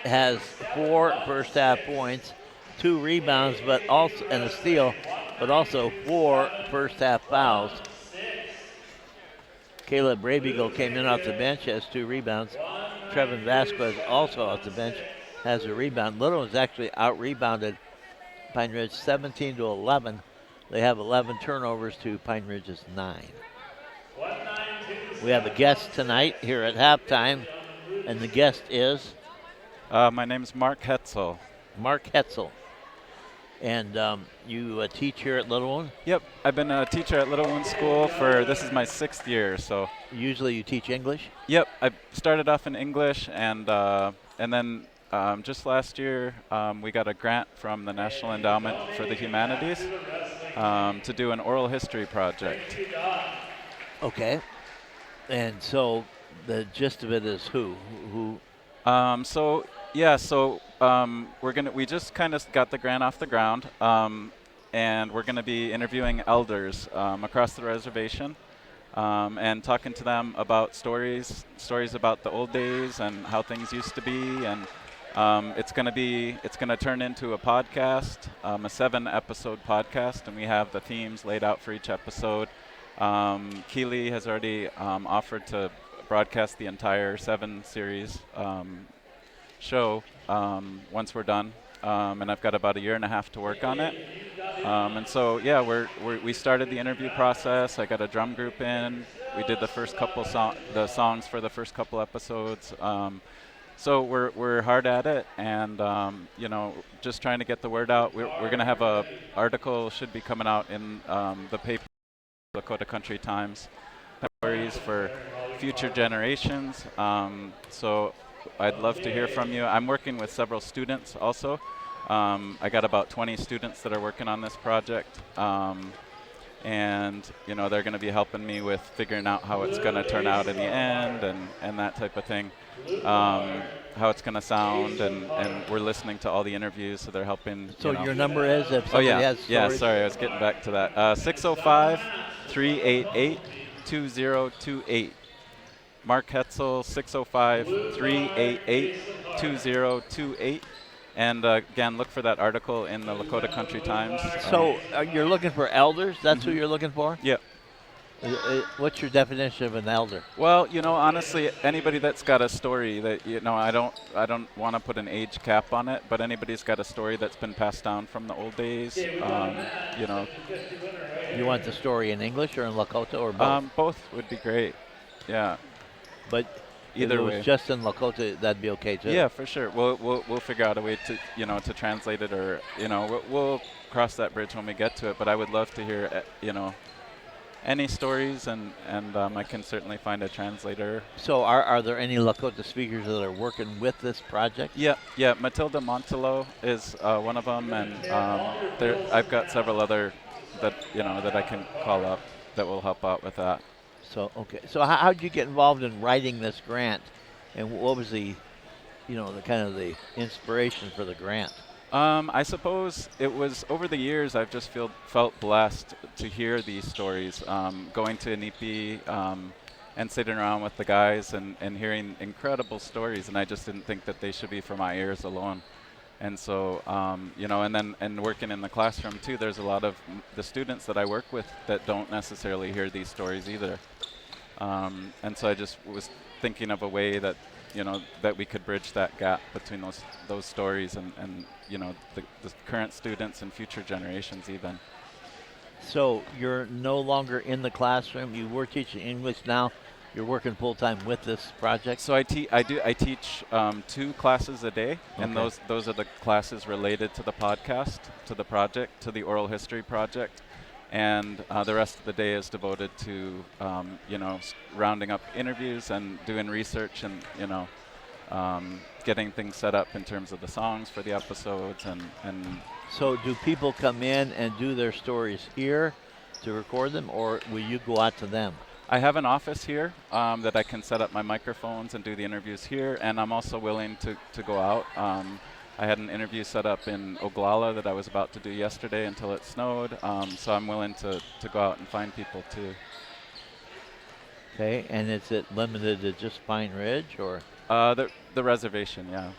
has 4 first half points, 2 rebounds, but also and a steal, but also 4 first half fouls. Caleb Brabeagle came in off the bench, has 2 rebounds. Trevin Vasquez also off the bench, has a rebound. Little has actually out-rebounded Pine Ridge 17-11. They have 11 turnovers to Pine Ridge's 9. We have a guest tonight here at halftime, and the guest is? My name's Mark Hetzel. Mark Hetzel. And you teach here at Little One? Yep, I've been a teacher at Little One School this is my 6th year, so. Usually you teach English? Yep, I started off in English, and then just last year we got a grant from the National Endowment for the Humanities to do an oral history project. Okay. And so the gist of it is who? We just kind of got the grant off the ground, and we're going to be interviewing elders across the reservation and talking to them about stories about the old days and how things used to be. And it's going to turn into a podcast, a 7-episode podcast, and we have the themes laid out for each episode. Kili has already offered to broadcast the entire 7-series show once we're done, and I've got about a year and a half to work on it. And so, yeah, we started the interview process. I got a drum group in. We did the first couple the songs for the first couple episodes. So we're hard at it, and just trying to get the word out. We're going to have a article should be coming out in the paper, Lakota Country Times, stories for future generations. So I'd love to hear from you. I'm working with several students also. I got about 20 students that are working on this project. And they're going to be helping me with figuring out how it's going to turn out in the end and that type of thing, how it's going to sound, and we're listening to all the interviews, so they're helping. So your number is if somebody has stories? Yeah, sorry, I was getting back to that. 605-388-2028. Mark Hetzel, 605-388-2028. And again, look for that article in the Lakota Country Times. So you're looking for elders? That's who you're looking for? Yeah. What's your definition of an elder? Well, honestly, anybody that's got a story that I don't want to put an age cap on it, but anybody's got a story that's been passed down from the old days. You want the story in English or in Lakota or both? Both would be great. Yeah. But Either if it way. was just in Lakota, that'd be okay too. Yeah, for sure. We'll figure out a way to to translate it, or we'll cross that bridge when we get to it. But I would love to hear any stories, and I can certainly find a translator. So are there any Lakota speakers that are working with this project? Yeah. Matilda Montello is one of them, and I've got several other that I can call up that will help out with that. So okay. So how did you get involved in writing this grant, and what was the kind of the inspiration for the grant? I suppose it was over the years I've just felt blessed to hear these stories, going to Inipi and sitting around with the guys and hearing incredible stories, and I just didn't think that they should be for my ears alone. And so, and working in the classroom too, there's a lot of the students that I work with that don't necessarily hear these stories either. And so I just was thinking of a way that that we could bridge that gap between those stories and the current students and future generations even. So you're no longer in the classroom. You were teaching English. Now you're working full time with this project. So I teach 2 classes a day, and Okay. those are the classes related to the podcast, to the project, to the oral history project. And the rest of the day is devoted to, rounding up interviews and doing research and, getting things set up in terms of the songs for the episodes. And So do people come in and do their stories here to record them, or will you go out to them? I have an office here that I can set up my microphones and do the interviews here, and I'm also willing to go out. I had an interview set up in Oglala that I was about to do yesterday until it snowed, so I'm willing to go out and find people too. Okay, and is it limited to just Pine Ridge, or? The reservation, yeah.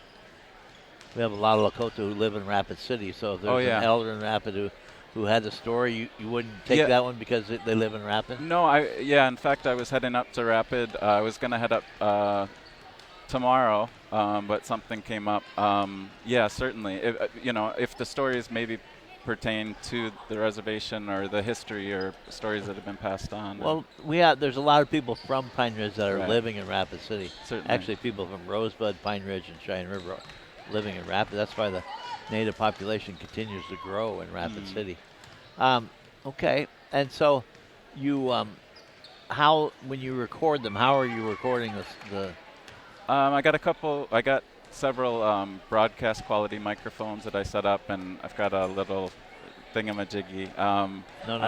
We have a lot of Lakota who live in Rapid City, so if there's an elder in Rapid who had a story, you wouldn't take that one because they live in Rapid? No, in fact, I was heading up to Rapid. I was going to head up tomorrow, but something came up. Yeah, certainly. If the stories maybe pertain to the reservation or the history or stories that have been passed on. Well, there's a lot of people from Pine Ridge that are living in Rapid City. Certainly. Actually, people from Rosebud, Pine Ridge, and Cheyenne River are living in Rapid. That's why the Native population continues to grow in Rapid City. Okay, and so you, when you record them, how are you recording the? I got several broadcast quality microphones that I set up, and I've got a little thingamajiggy. No,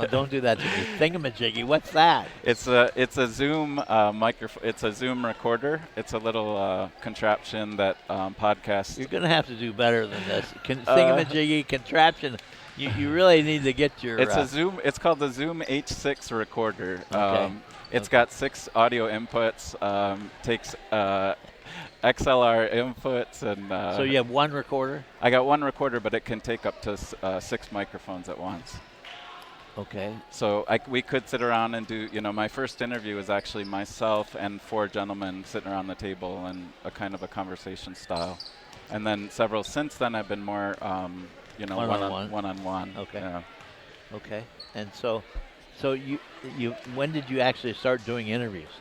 don't do that to me. Thingamajiggy, what's that? It's a Zoom microphone. It's a Zoom recorder. It's a little contraption that podcasts. You're gonna have to do better than this. Thingamajiggy contraption. You really need to get your. It's a Zoom. It's called the Zoom H6 recorder. Okay. It's got 6 audio inputs. Takes XLR inputs and. So you have one recorder? I got one recorder, but it can take up to 6 microphones at once. Okay. So we could sit around and do. My first interview was actually myself and 4 gentlemen sitting around the table and a kind of a conversation style, and then several since then have been more. One-on-one. Okay. Yeah. Okay. And so you when did you actually start doing interviews?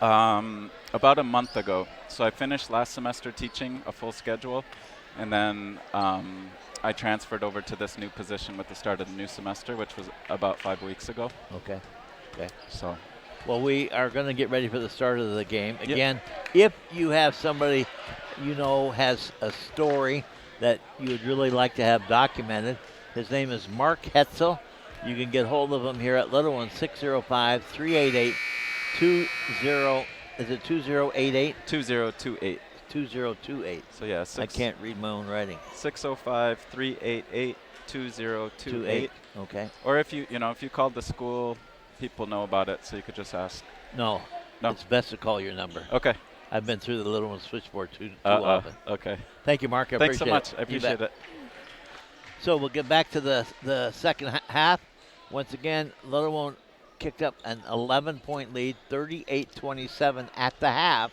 About a month ago. So I finished last semester teaching a full schedule, and then I transferred over to this new position with the start of the new semester, which was about 5 weeks ago. Okay. So. Well, we are going to get ready for the start of the game. Again, if you have somebody has a story that you would really like to have documented, his name is Mark Hetzel. You can get hold of him here at Little One, 605-388-2088. Is it 2088? 2028. 2028. So yeah, I can't read my own writing. 605-388-2028. Okay. Or if you called the school, people know about it, so you could just ask. No. It's best to call your number. Okay. I've been through the Little One switchboard too often. Okay. Thank you, Mark. Thanks so much. I appreciate it. So we'll get back to the second half. Once again, Little One kicked up an 11-point lead, 38-27 at the half.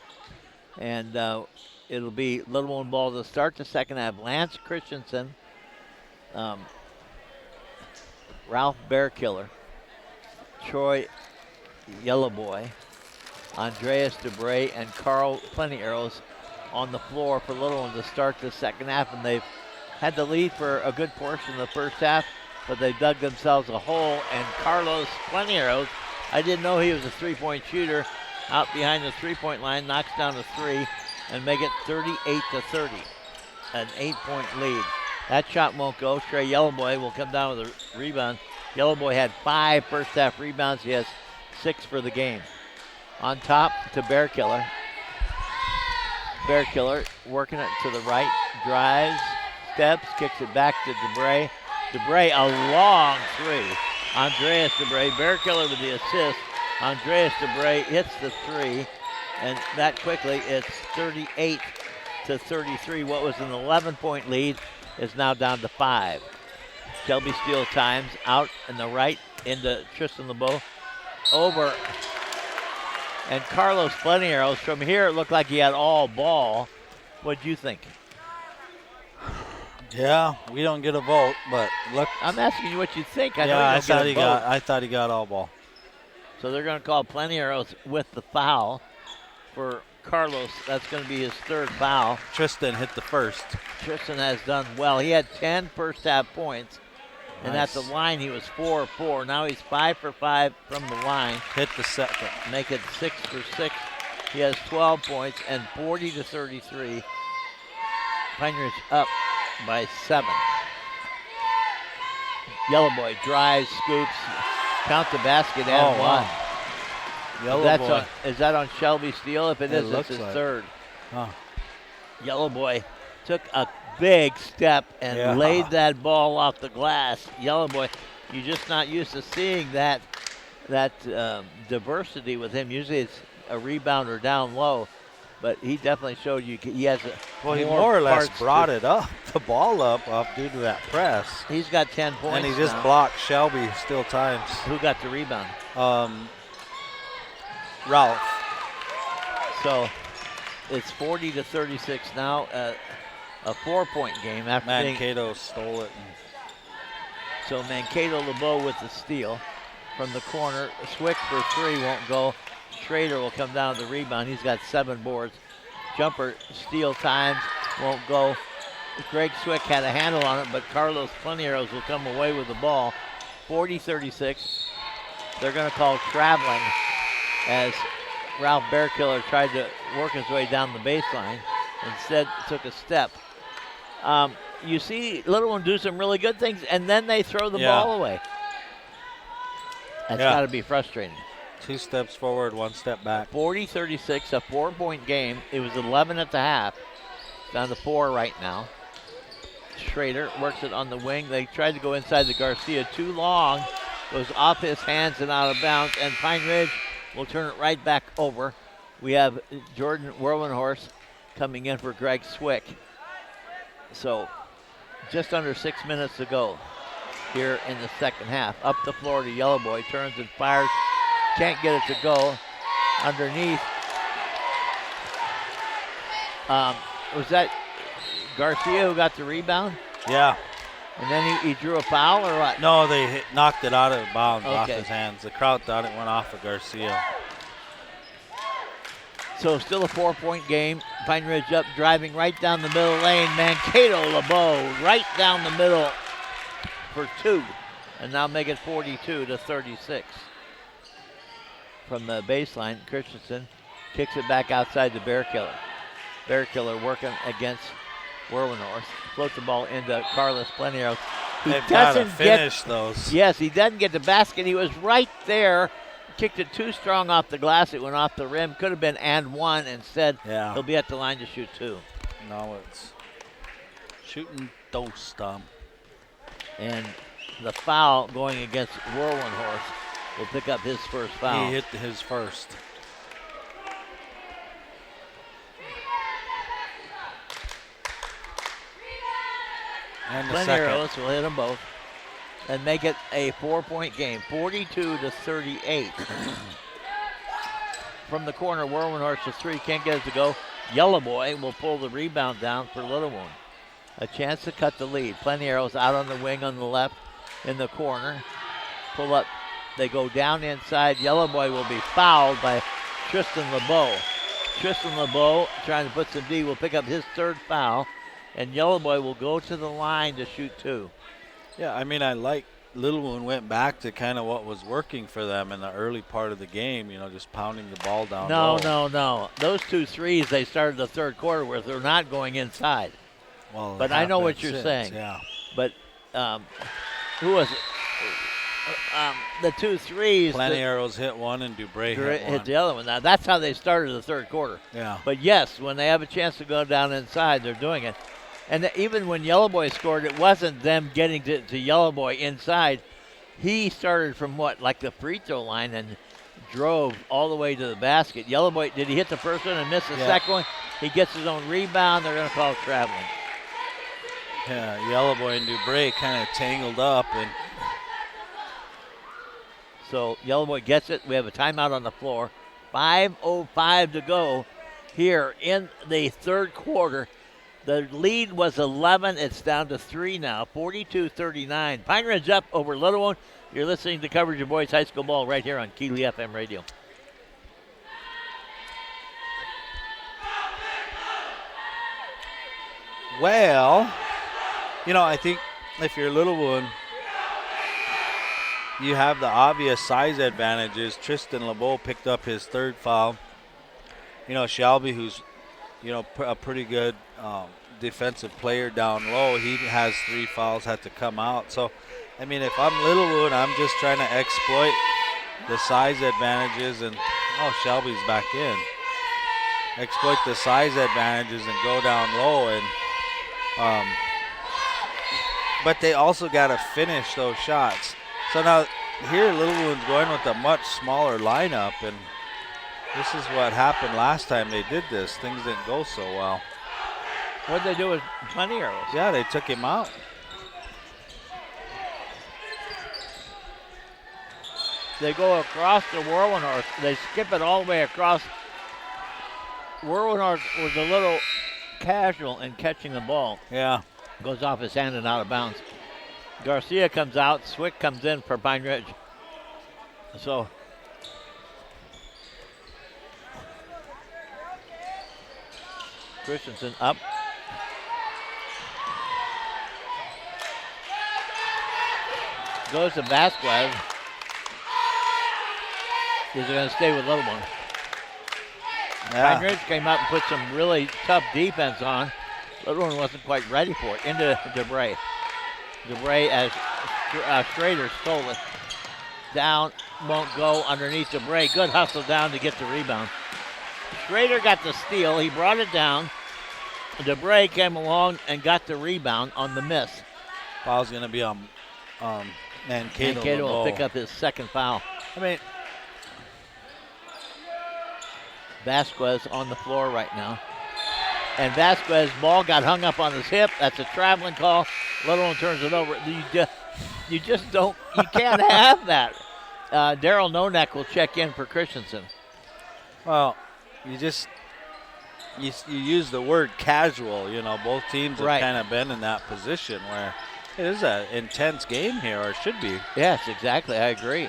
And it'll be Little One ball to start the second half. Lance Christensen Ralph Bearkiller, Troy Yellowboy, Andreas DeBray, and Carl Plenty Arrows on the floor for Little One to start the second half, and they've had the lead for a good portion of the first half, but they dug themselves a hole, and Carlos Plenty Arrows, I didn't know he was a three-point shooter, out behind the three-point line, knocks down a three, and make it 38-30, an 8-point lead. That shot won't go. Trey Yellowboy will come down with a rebound. Yellowboy had 5 first half rebounds. He has 6 for the game. On top to Bearkiller. Bearkiller working it to the right, drives, steps, kicks it back to DeBray. DeBray, a long three. Andreas DeBray, Bearkiller with the assist. Andreas DeBray hits the three, and that quickly, it's 38-33. What was an 11-point lead is now down to 5. Shelby Steele times out in the right into Tristan LeBeau. Over. And Carlos Plenty Arrows. From here, it looked like he had all ball. What'd you think? Yeah, we don't get a vote, but look. I'm asking you what you think. I thought he got all ball. So they're going to call Plenty Arrows with the foul for Carlos. That's going to be his third foul. Tristan hit the first. Tristan has done well. He had 10 first half points. And Nice. at the line, he was 4 of 4. Now he's 5 for 5 from the line. Hit the second. Make it 6 for 6. He has 12 points and 40-33. Pine Ridge up by 7. Yellowboy drives, scoops, count the basket and one. Yellowboy. Is that on Shelby Steele? If it is, it's looks his like. third. Huh. Yellowboy took a big step and laid that ball off the glass. Yellowboy, you're just not used to seeing that diversity with him. Usually it's a rebounder down low, but he definitely showed you he has a Well, he more or less brought the ball up due to that press. He's got 10 points And he just now. blocked Shelby still times. Who got the rebound? Ralph. So it's 40-36 now. A 4-point game after being Mankato stole it. So Mankato LeBeau with the steal from the corner. Swick for 3 won't go. Schrader will come down to the rebound. He's got 7 boards. Jumper steal times won't go. Greg Swick had a handle on it, but Carlos Plenty Arrows will come away with the ball. 40-36. They're going to call traveling as Ralph Bearkiller tried to work his way down the baseline. Instead, took a step. You see Little One do some really good things, and then they throw the ball away. That's got to be frustrating. 2 steps forward, 1 step back. 40-36, a 4-point game. It was 11 at the half. Down to 4 right now. Schrader works it on the wing. They tried to go inside the Garcia too long. Goes off his hands and out of bounds, and Pine Ridge will turn it right back over. We have Jordan Werlenhorst coming in for Greg Swick. So just under 6 minutes to go here in the second half. Up the floor to Yellowboy, turns and fires. Can't get it to go. Underneath. Was that Garcia who got the rebound? Yeah. And then he drew a foul or what? No, they knocked it out of bounds off Okay. his hands. The crowd thought it went off of Garcia. So still a 4-point game. Pine Ridge up, driving right down the middle lane. Mankato LeBeau right down the middle for 2. And now make it 42-36. From the baseline, Christensen kicks it back outside to Bearkiller. Bearkiller working against Werlenhorst. Floats the ball into Carlos Plenty Arrows. They've got to finish those. Yes, he doesn't get the basket. He was right there. Kicked it too strong off the glass. It went off the rim. Could have been and 1. Instead, he'll be at the line to shoot 2. No, it's shooting dose, Tom. And the foul going against Werlenhorst will pick up his first foul. He hit his first. And the Plenty second. Arrows will hit them both and make it a 4-point game, 42-38. From the corner, Werlenhorst to 3, can't get it to go. Yellowboy will pull the rebound down for Little One. A chance to cut the lead. Plenty Arrows out on the wing on the left in the corner. pull up. They go down inside. Yellow Boy will be fouled by Tristan LeBeau. Tristan LeBeau, trying to put some D, will pick up his third foul, and Yellow Boy will go to the line to shoot 2. Yeah, I mean, I like Little Wound went back to kind of what was working for them in the early part of the game, just pounding the ball down low. No. Those 2 threes they started the third quarter with, they're not going inside. Well, but I know what you're saying. Yeah. But who was it? The 2 threes. Planieros hit one and Dubray hit one. Hit the other one. Now, that's how they started the third quarter. Yeah. But, yes, when they have a chance to go down inside, they're doing it. And even when Yellow Boy scored, it wasn't them getting to Yellow Boy inside. He started from like the free throw line and drove all the way to the basket. Yellow Boy, did he hit the first one and miss the second one? He gets his own rebound. They're going to call it traveling. Yeah, Yellow Boy and Dubray kind of tangled up. And so Yellow Boy gets it. We have a timeout on the floor. 5:05 to go here in the third quarter. The lead was 11. It's down to 3 now, 42-39. Pine Ridge up over Little One. You're listening to coverage of boys high school ball right here on Kili FM Radio. Well, I think if you're Little Wound, you have the obvious size advantages. Tristan LeBeau picked up his third foul. Shelby, who's a pretty good defensive player down low. He has 3 fouls, had to come out. So, I mean, if I'm Little Wood, I'm just trying to exploit the size advantages. And, Shelby's back in. Exploit the size advantages and go down low. And but they also got to finish those shots. So now here Little Wood's going with a much smaller lineup, and this is what happened last time they did this. Things didn't go so well. What did they do with Planieros? Yeah, they took him out. They go across the Whirlwind Horse. They skip it all the way across. Whirlwind Horse was a little casual in catching the ball. Yeah. Goes off his hand and out of bounds. Garcia comes out. Swick comes in for Pine Ridge. So Christensen up. Goes to Vasquez. Is going to stay with Little One. Yeah. Pine Ridge came out and put some really tough defense on. Little One wasn't quite ready for it. Into DeBray. DeBray as Schrader stole it. Down, won't go underneath DeBray. Good hustle down to get the rebound. Schrader got the steal. He brought it down. DeBray came along and got the rebound on the miss. Foul's going to be on Mankato. Mankato will pick up his second foul. I mean, Vasquez on the floor right now. And Vasquez, ball got hung up on his hip. That's a traveling call. Little One turns it over. You just don't, you can't have that. Daryl Nonek will check in for Christensen. Well, you use the word casual. Both teams have kind of been in that position where it is an intense game here, or should be. Yes, exactly. I agree.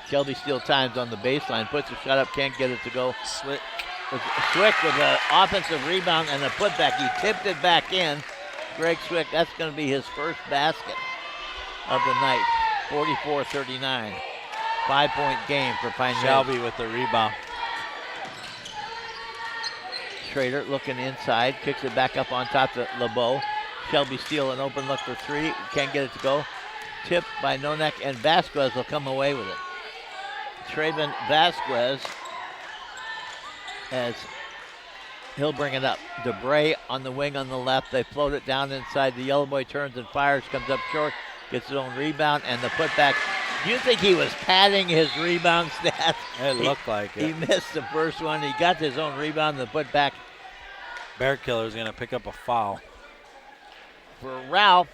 Shelby Steele times on the baseline, puts a shot up, can't get it to go. Swick with an offensive rebound and a putback. He tipped it back in. Greg Swick, that's going to be his first basket of the night. 44-39. 5-point game for Pine Ridge. Shelby with the rebound. Schrader looking inside, kicks it back up on top to LeBeau. Shelby Steele an open look for 3, can't get it to go. Tipped by Nonek, and Vasquez will come away with it. Trayvon Vasquez, as he'll bring it up. DeBray on the wing on the left. They float it down inside. The Yellow Boy turns and fires, comes up short, gets his own rebound, and the putback. Do you think he was padding his rebound stats? It looked like it. He missed the first one. He got his own rebound and the putback. Bear Killer's going to pick up a foul. For Ralph,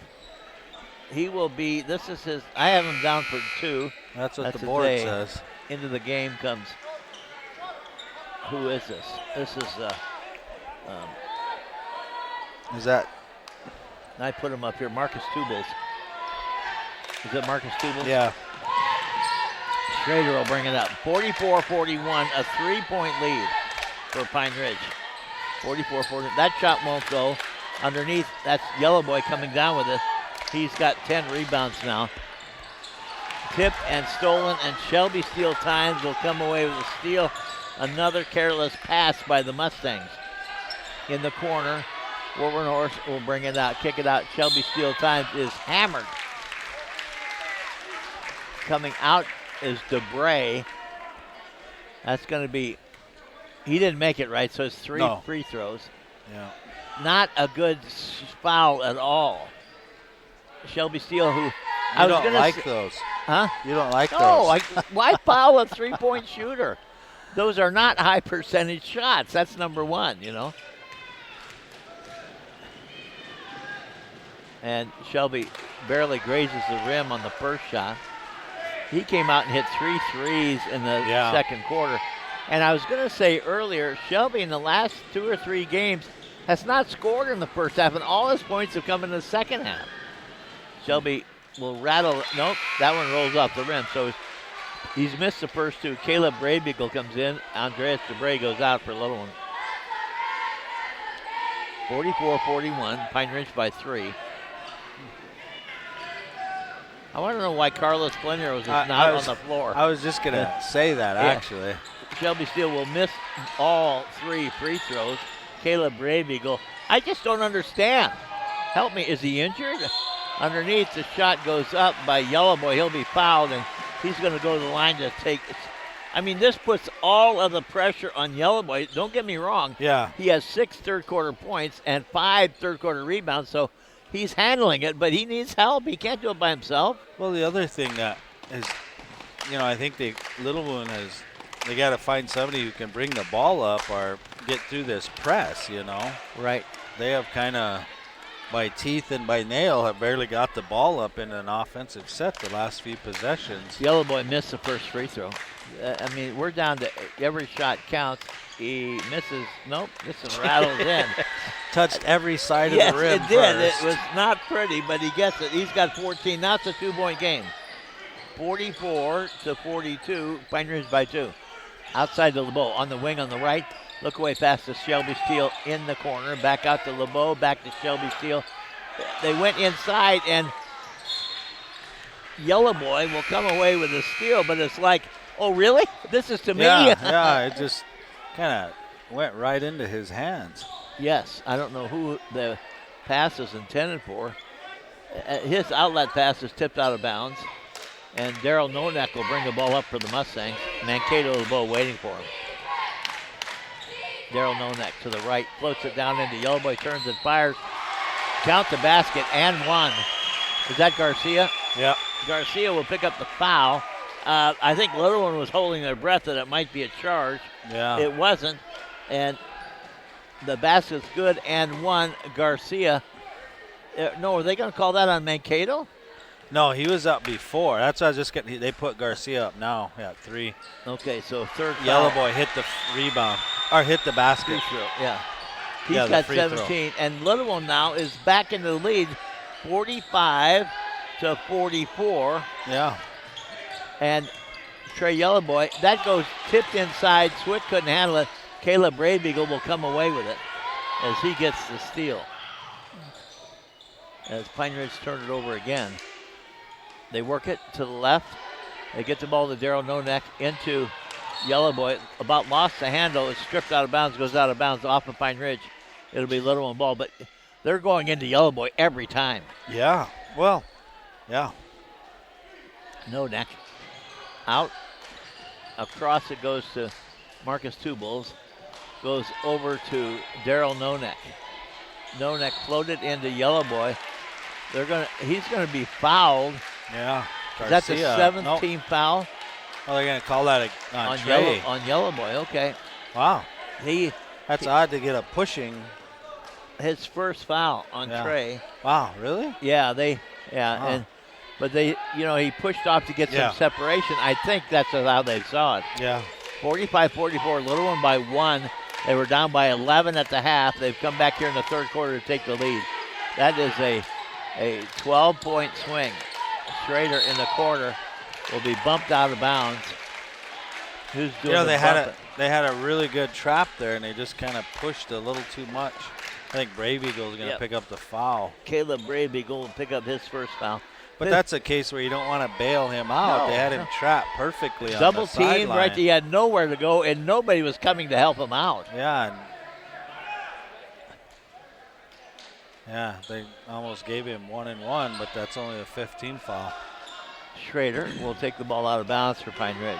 he will be, this is his, I have him down for 2. That's what the board says. Into the game comes, who is this? This is, is that? I put him up here, Marcus Tubals. Is it Marcus Tubal? Yeah. Schrader will bring it up. 44-41, a 3-point lead for Pine Ridge. 44-40. That shot won't go. Underneath, that's Yellow Boy coming down with it. He's got 10 rebounds now. Tipped and stolen, and Shelby Steele Times will come away with a steal. Another careless pass by the Mustangs. In the corner, Wolverine Horse will bring it out, kick it out. Shelby Steele Times is hammered. Coming out is DeBray. That's going to be, he didn't make it right, so it's three free throws. Yeah. Not a good foul at all. Shelby Steele, who I don't like those. Huh? You don't like No, those. why foul a three-point shooter? Those are not high percentage shots. That's number one, you know. And Shelby barely grazes the rim on the first shot. He came out and hit 3 threes in the second quarter. And I was going to say earlier, Shelby in the last 2 or 3 games has not scored in the first half, and all his points have come in the second half. Shelby will rattle. Nope, that one rolls off the rim. So he's missed the first 2. Caleb Braybeagle comes in. Andreas DeBray goes out for Little One. 44-41, Pine Ridge by 3. I want to know why Carlos Plenier was not on the floor. I was just going to say that, actually. Shelby Steele will miss all 3 free throws. Caleb Braybeagle, I just don't understand. Help me, is he injured? Underneath, the shot goes up by Yellow Boy. He'll be fouled, and he's going to go to the line to take. I mean, this puts all of the pressure on Yellow Boy. Don't get me wrong. Yeah. He has 6 third-quarter points and 5 third-quarter rebounds, so he's handling it, but he needs help. He can't do it by himself. Well, the other thing that is, I think Little Wound they got to find somebody who can bring the ball up or get through this press, Right. They have kind of, by teeth and by nail, have barely got the ball up in an offensive set the last few possessions. Yellow Boy missed the first free throw. I mean, we're down to every shot counts. He misses. Nope, this one rattles in. Touched every side of the rim. Yes, it did. First. It was not pretty, but he gets it. He's got 14. Now it's a 2-point game. 44-42. Pine Ridge by 2. Outside to LeBeau. On the wing on the right. Look away fast to Shelby Steele in the corner. Back out to LeBeau. Back to Shelby Steele. They went inside, and Yellow Boy will come away with a steal, but it's like, oh, really? This is to me? Yeah, it just kind of went right into his hands. Yes, I don't know who the pass is intended for. His outlet pass is tipped out of bounds, and Daryl Nonek will bring the ball up for the Mustangs. Mankato LeBeau waiting for him. Daryl Nonek to the right, floats it down into Yellow Boy, turns and fires. Count the basket and 1. Is that Garcia? Yeah. Garcia will pick up the foul. I think Little One was holding their breath that it might be a charge. Yeah. It wasn't, and the basket's good and 1. Garcia. No, are they going to call that on Mankato? No, he was up before. That's what I was just getting. They put Garcia up now. Yeah, 3. Okay, so third foul. Yellow Boy hit the rebound, or hit the basket. Yeah. He's got 17, throw. and Little One now is back in the lead, 45-44. Yeah. And Trey Yellow Boy, that goes tipped inside. Swick couldn't handle it. Caleb Braybeagle will come away with it as he gets the steal. As Pine Ridge turn it over again. They work it to the left. They get the ball to Daryl Nonek into Yellow Boy. About lost the handle. It's stripped out of bounds, goes out of bounds off of Pine Ridge. It'll be Little One ball, but they're going into Yellow Boy every time. Yeah. Well, yeah. Nonek out. Across it goes to Marcus Tubals. Goes over to Daryl Nonek. Nonek floated into Yellow Boy. He's gonna be fouled. Yeah. Is that the 7th team foul? Oh, they're gonna call that on Trey. On Yellow Boy. Okay. Wow. That's odd to get a pushing. His first foul on Trey. Wow. Really? Yeah. Wow. But he pushed off to get some separation. I think that's how they saw it. Yeah. 45-44. Little One by 1. They were down by 11 at the half. They've come back here in the third quarter to take the lead. That is a 12-point swing. Schrader in the corner will be bumped out of bounds. Who's doing they bumping? had a really good trap there, and they just kind of pushed a little too much. I think Brave Eagle's going to pick up the foul. Caleb Brave Eagle will pick up his first foul. But that's a case where you don't want to bail him out. No, they had him trapped perfectly on double the team sideline. right there. He had nowhere to go, and nobody was coming to help him out. Yeah. Yeah, they almost gave him 1-1, but that's only a 15 foul. Schrader will take the ball out of bounds for Pine Ridge.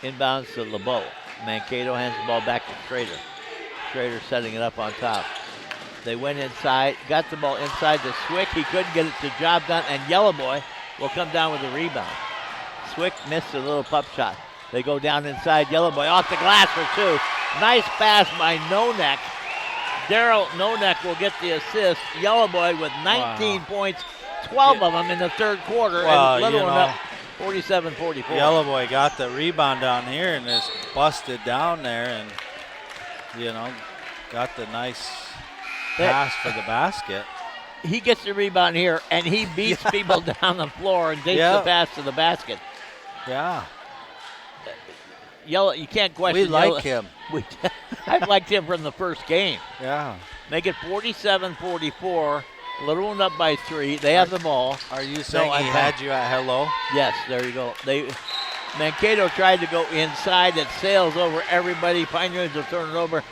Inbounds to LeBeau. Mankato hands the ball back to Schrader. Schrader setting it up on top. They went inside, got the ball inside to Swick. He couldn't get it to job done, and Yellow Boy will come down with a rebound. Swick missed a little pup shot. They go down inside. Yellow Boy off the glass for 2. Nice pass by Nonek. Daryl Nonek will get the assist. Yellow Boy with 19 points, 12 of them in the third quarter, and Little One up 47-44. Yellow Boy got the rebound down here and just busted down there and, got the nice pass for the basket. He gets the rebound here, and he beats people down the floor and takes the pass to the basket. Yeah. Yellow, you can't question. We like him. I've liked him from the first game. Yeah. Make it 47-44. Little One up by 3. They have the ball. Are you saying he had you at hello? Yes, there you go. Mankato tried to go inside. It sails over everybody. Pine Ridge will turn it over.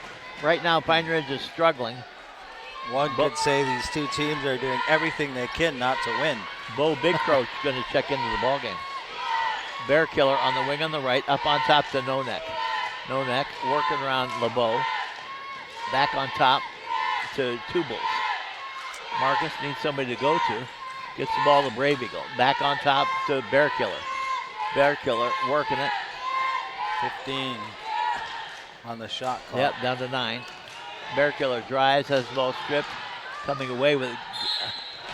Right now, Pine Ridge is struggling. One could say these two teams are doing everything they can not to win. Bo Big Croach going to check into the ball game. Bear Killer on the wing on the right, up on top to Nonek. Nonek working around LeBeau. Back on top to Tubals. Marcus needs somebody to go to. Gets the ball to Brave Eagle. Back on top to Bear Killer. Bear Killer working it. 15 on the shot clock. Yep, down to 9. Bear Killer drives, has the ball stripped. Coming away with it.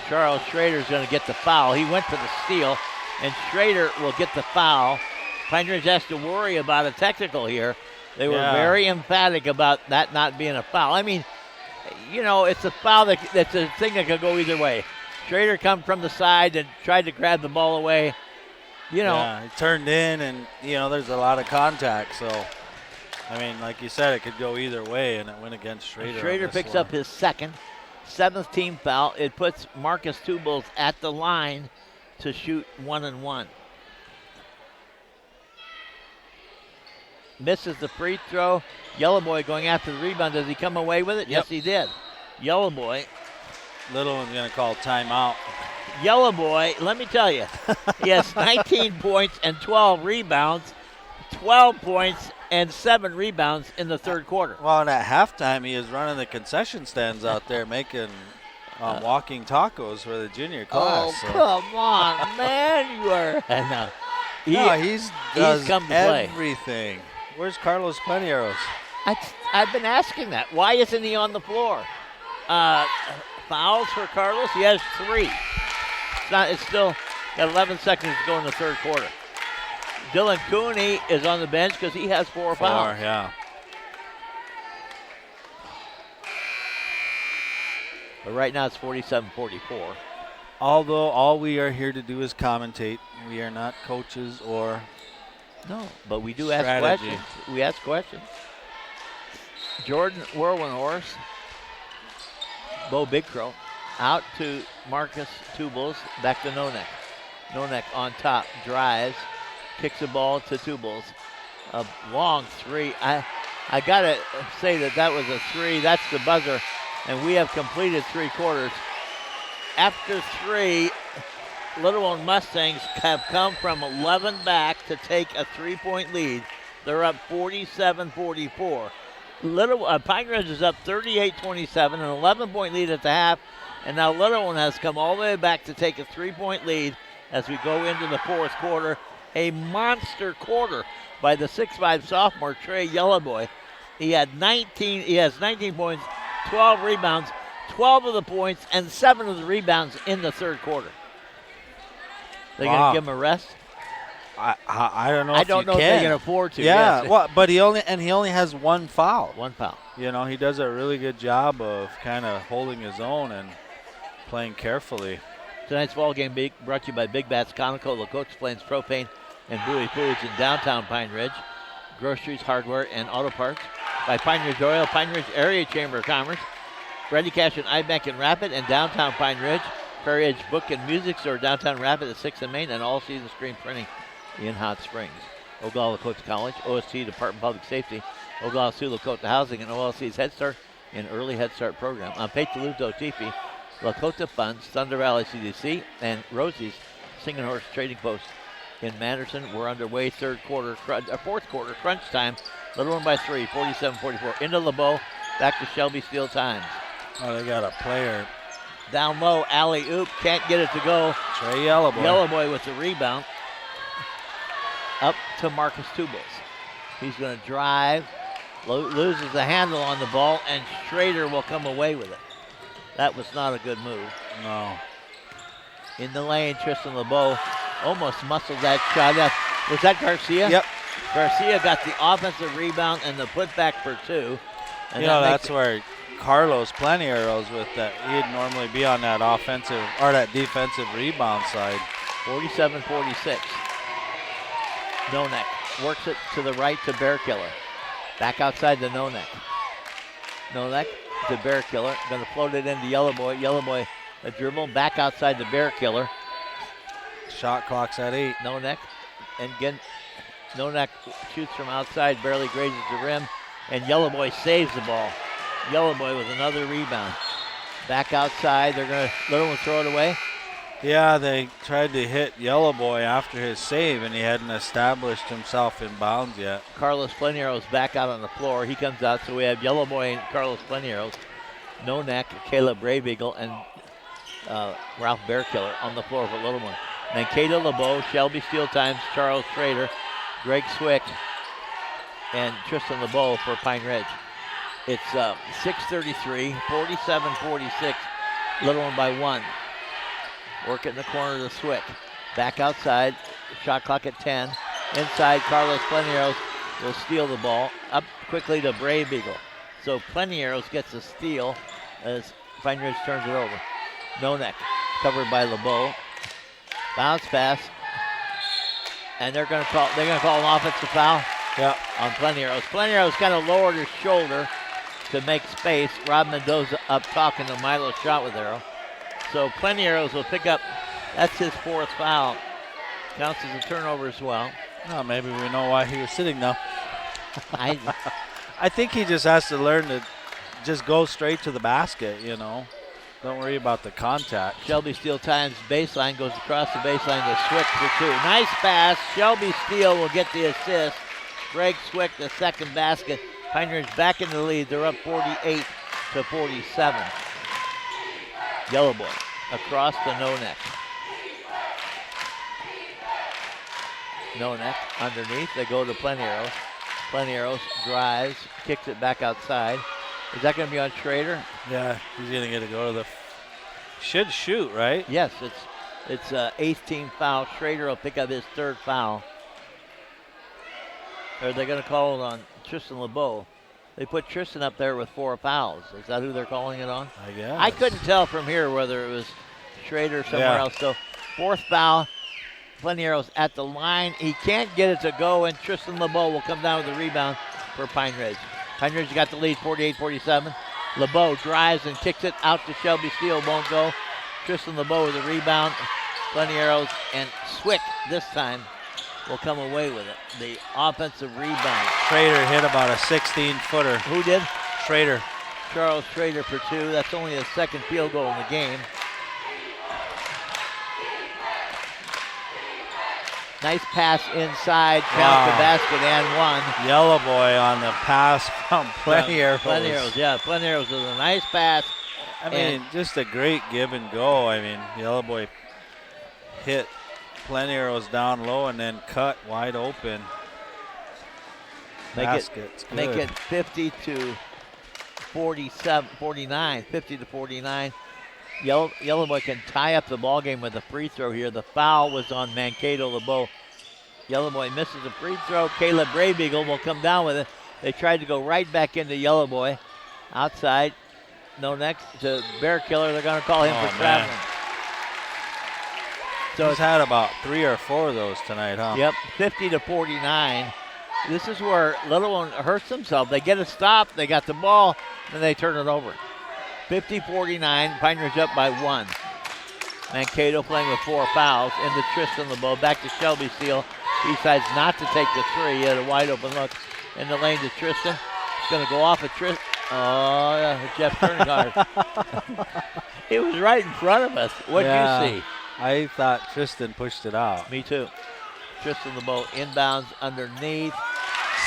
Charles Schrader's going to get the foul. He went for the steal, and Schrader will get the foul. Pine Ridge has to worry about a technical here. They were very emphatic about that not being a foul. I mean, it's a foul that's a thing that could go either way. Schrader come from the side and tried to grab the ball away. Yeah, he turned in, and, there's a lot of contact. So, I mean, like you said, it could go either way, and it went against Schrader. Schrader picks up his second, 7th team foul. It puts Marcus Tubals at the line to shoot 1-1. Misses the free throw. Yellow Boy going after the rebound. Does he come away with it? Yep. Yes, he did. Yellow Boy. Little One's going to call timeout. Yellow Boy, let me tell you, he has 19 points and 12 rebounds, 12 points and 7 rebounds in the third quarter. Well, and at halftime, he is running the concession stands out there making walking tacos for the junior class. Oh, come on, man. You are. He's come to play. Everything. Where's Carlos Panieros? I've been asking that. Why isn't he on the floor? Fouls for Carlos? He has 3. It's still got 11 seconds to go in the third quarter. Dylan Cooney is on the bench because he has 4 fouls. Yeah. But right now it's 47-44. Although all we are here to do is commentate. We are not coaches or No, but we do strategy. ask questions. We ask questions. Jordan Whirlwind Horse. Bo Big Crow. Out to Marcus Tubals. Back to Nonek. Nonek on top. Drives. Kicks the ball to Tubals. A long 3. I got to say that was a 3. That's the buzzer. And we have completed 3 quarters. After 3, Little One Mustangs have come from 11 back to take a 3-point lead. They're up 47-44. Pine Ridge is up 38-27, an 11-point lead at the half. And now Little One has come all the way back to take a 3-point lead as we go into the fourth quarter. A monster quarter by the 6'5 sophomore Trey Yellowboy. He has 19 points, 12 rebounds, 12 of the points, and 7 of the rebounds in the third quarter. They're going to give him a rest? I don't know. I don't know if they can afford to. Yeah, yes. well, but he only has 1 foul. 1 foul. He does a really good job of kind of holding his own and playing carefully. Tonight's ball game brought to you by Big Bats, Conoco, Lakota Plains Propane, and Bowie Foods in downtown Pine Ridge. Groceries, hardware, and auto parts. By Pine Ridge Oil, Pine Ridge Area Chamber of Commerce. Ready Cash and iBank in Rapid and downtown Pine Ridge. Prairie Edge Book and Music Store downtown Rapid at 6th and Main, and All Season Screen Printing in Hot Springs. Ogallala Lakota College, OST Department of Public Safety, Ogallala Sioux Lakota Housing, and OLC's Head Start and Early Head Start program. On Petaluto Tipi, Lakota Funds, Thunder Valley CDC, and Rosie's Singing Horse Trading Post in Manderson. We're underway, fourth quarter crunch time. Little one by 3, 47-44. Into LeBeau, back to Shelby Steel Times. Oh, they got a player. Down low, alley oop, can't get it to go. Trey Yellowboy. Yellowboy with the rebound. Up to Marcus Tubals. He's going to drive, loses the handle on the ball, and Schrader will come away with it. That was not a good move. No. In the lane, Tristan LeBeau almost muscled that shot. Was that Garcia? Yep. Garcia got the offensive rebound and the putback for 2. And that's where Carlos Planieros with that. He'd normally be on that offensive or that defensive rebound side. 47-46. Nonek works it to the right to Bear Killer. Back outside to Nonek. Nonek to Bear Killer. Going to float it into Yellowboy. Yellowboy a dribble back outside to Bear Killer. Shot clock's at 8. Nonek. And again, Nonek shoots from outside, barely grazes the rim, and Yellowboy saves the ball. Yellowboy with another rebound. Back outside, they're going to, Little one throw it away. Yeah, they tried to hit Yellowboy after his save, and he hadn't established himself in bounds yet. Carlos Planieros back out on the floor. He comes out, so we have Yellowboy and Carlos Planieros, Nonek, Caleb Braybeagle, and Ralph Bearkiller on the floor for Little one. Mankato LeBeau, Shelby Steel Times, Charles Schrader, Greg Swick, and Tristan LeBeau for Pine Ridge. It's 6:33, 47-46, Little one by 1. Work it in the corner to Swick. Back outside, shot clock at 10. Inside, Carlos Planieros will steal the ball. Up quickly to Braybeagle. So Planieros gets a steal as Pine Ridge turns it over. Nonek covered by LeBeau. Bounce pass. And they're going to call an offensive foul on Planieros. Planieros kind of lowered his shoulder to make space. Rob Mendoza up talking to Milo shot with arrow. So Planieros will pick up, that's his 4th foul. Counts as a turnover as well. Oh, maybe we know why he was sitting now. I think he just has to learn to just go straight to the basket, Don't worry about the contact. Shelby Steel Times baseline goes across the baseline to Swick for 2. Nice pass. Shelby Steel will get the assist. Greg Swick, the second basket. Pine Ridge back in the lead. They're up 48-47. Yellowboy across to Nonek. Nonek underneath. They go to Planieros. Planieros drives, kicks it back outside. Is that going to be on Schrader? Yeah, he's going to get to go to the. Should shoot, right? Yes, it's 8th team foul. Schrader will pick up his 3rd foul. Or they're going to call it on Tristan LeBeau. They put Tristan up there with 4 fouls. Is that who they're calling it on? I guess. I couldn't tell from here whether it was Schrader or somewhere else. So 4th foul. Planieros at the line. He can't get it to go, and Tristan LeBeau will come down with the rebound for Pine Ridge. Pine Ridge got the lead 48-47. LeBeau drives and kicks it out to Shelby Steele. Won't go. Tristan LeBeau with the rebound. Planieros and Swick this time will come away with it. The offensive rebound. Schrader hit about a 16-footer. Who did? Schrader. Charles Schrader for 2. That's only his 2nd field goal in the game. Nice pass inside, count the basket and 1. Yellowboy on the pass from Planieros. Planieros with a nice pass. I mean, just a great give and go. I mean, Yellowboy hit Planieros down low and then cut wide open. Make it 50-47, 49, 50-49. Yellowboy can tie up the ball game with a free throw here. The foul was on Mankato LeBeau. Yellowboy misses a free throw. Caleb Braybeagle will come down with it. They tried to go right back into Yellowboy. Outside, no next to Bear Killer. They're going to call him for traveling. So He's had about 3 or 4 of those tonight, huh? Yep, 50-49. This is where Little One hurts themselves. They get a stop, they got the ball, and they turn it over. 50-49, Pine Ridge up by 1. Mankato playing with 4 fouls. Into Tristan LeBeau, back to Shelby Steele. He decides not to take the 3. He had a wide open look in the lane to Tristan. He's going to go off at Tristan. Oh, yeah, Jeff Turnigard. It was right in front of us. What did you see? I thought Tristan pushed it out. Me too. Tristan LeBeau inbounds underneath.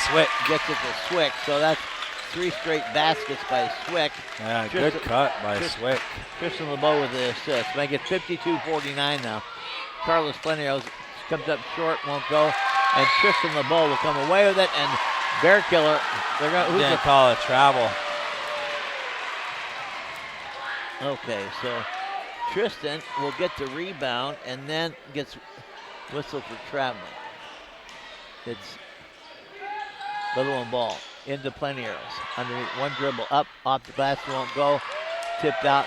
Swick gets it to Swick. So that's 3 straight baskets by Swick. Yeah, good cut by Swick. Tristan LeBeau with the assist. Make it 52-49 now. Carlos Plenieros comes up short, won't go. And Tristan LeBeau will come away with it. And Bear Killer, they're going to Didn't call it travel. Okay, so Tristan will get the rebound and then gets whistled for traveling. It's Little One ball into Plenieros. Underneath, one dribble up, off the glass, won't go. Tipped out,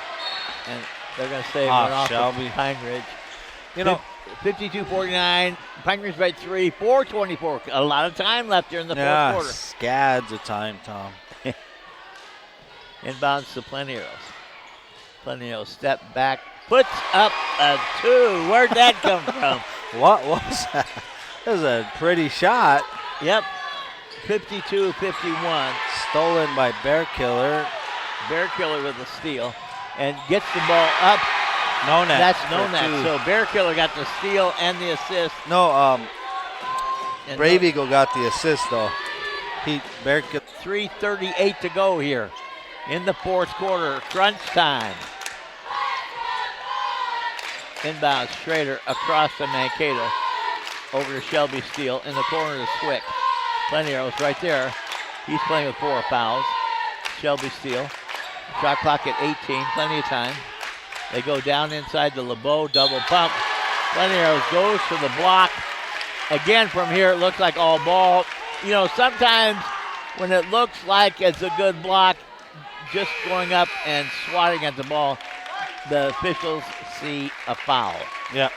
and they're going to say it went off of Pine Ridge. You know, 52-49, Pine Ridge by 3, 4:24. A lot of time left here in the fourth quarter. Scads of time, Tom. Inbounds to Plenieros. Plenieros step back, puts up a 2. Where'd that come from? What was that? That was a pretty shot. Yep. 52-51. Stolen by Bear Killer. Bear Killer with a steal and gets the ball up. No net. That's no net. So Bear Killer got the steal and the assist. No, Brave Eagle got the assist though. Bear Killer. 3:38 to go here in the fourth quarter. Crunch time. Inbound Schrader across to Mankato. Over to Shelby Steele in the corner to Swick. Plenieros right there. He's playing with 4 fouls. Shelby Steele. Shot clock at 18. Plenty of time. They go down inside to LeBeau. Double pump. Plenieros goes for the block. Again from here it looks like all ball. You know, sometimes when it looks like it's a good block, just going up and swatting at the ball, the officials see a foul. Yeah.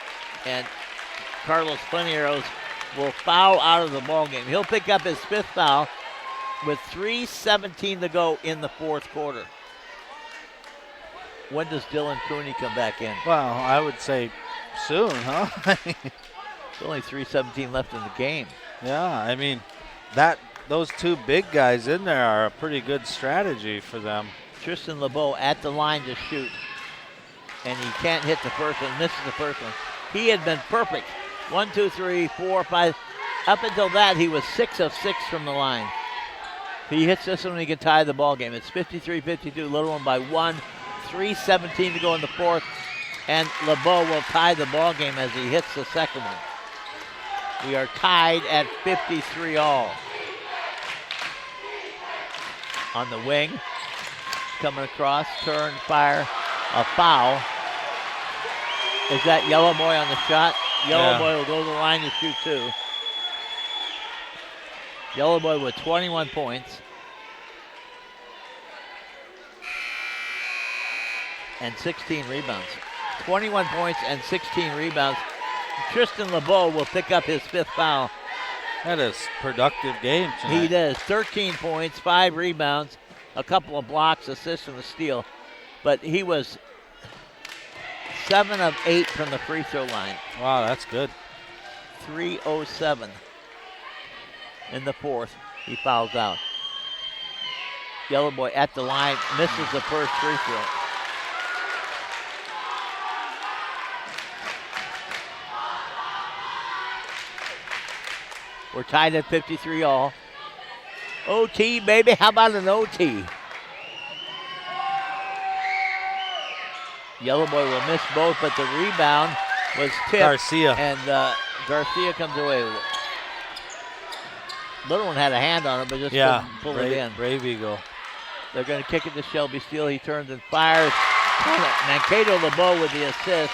And Carlos Plenieros will foul out of the ball game. He'll pick up his 5th foul with 3:17 to go in the fourth quarter. When does Dylan Cooney come back in? Well, I would say soon, huh? There's only 3:17 left in the game. Yeah, I mean, those 2 big guys in there are a pretty good strategy for them. Tristan LeBeau at the line to shoot. And he can't hit the first one, misses the first one. He had been perfect. 1, 2, 3, 4, 5. Up until that, he was 6 of 6 from the line. He hits this one, he can tie the ball game. It's 53-52, Little One by 1. 3:17 to go in the fourth. And LeBeau will tie the ball game as he hits the second one. We are tied at 53 all. On the wing, coming across, turn, fire, a foul. Is that Yellow Boy on the shot? Yellow Boy will go to the line to shoot 2. Yellow Boy with 21 points. And 16 rebounds. 21 points and 16 rebounds. Tristan LeBeau will pick up his 5th foul. That is productive game tonight. He does. 13 points, 5 rebounds, a couple of blocks, assist, and a steal. But he was 7 of 8 from the free throw line. Wow, that's good. 3:07 in the fourth. He fouls out. Yellow Boy at the line, misses the first free throw. We're tied at 53 all. OT, baby. How about an OT? Yellow Boy will miss both, but the rebound was tipped. Garcia. And Garcia comes away with it. Little One had a hand on it, but just couldn't pull it in. Brave Eagle. They're going to kick it to Shelby Steele. He turns and fires. Mankato LeBeau with the assist.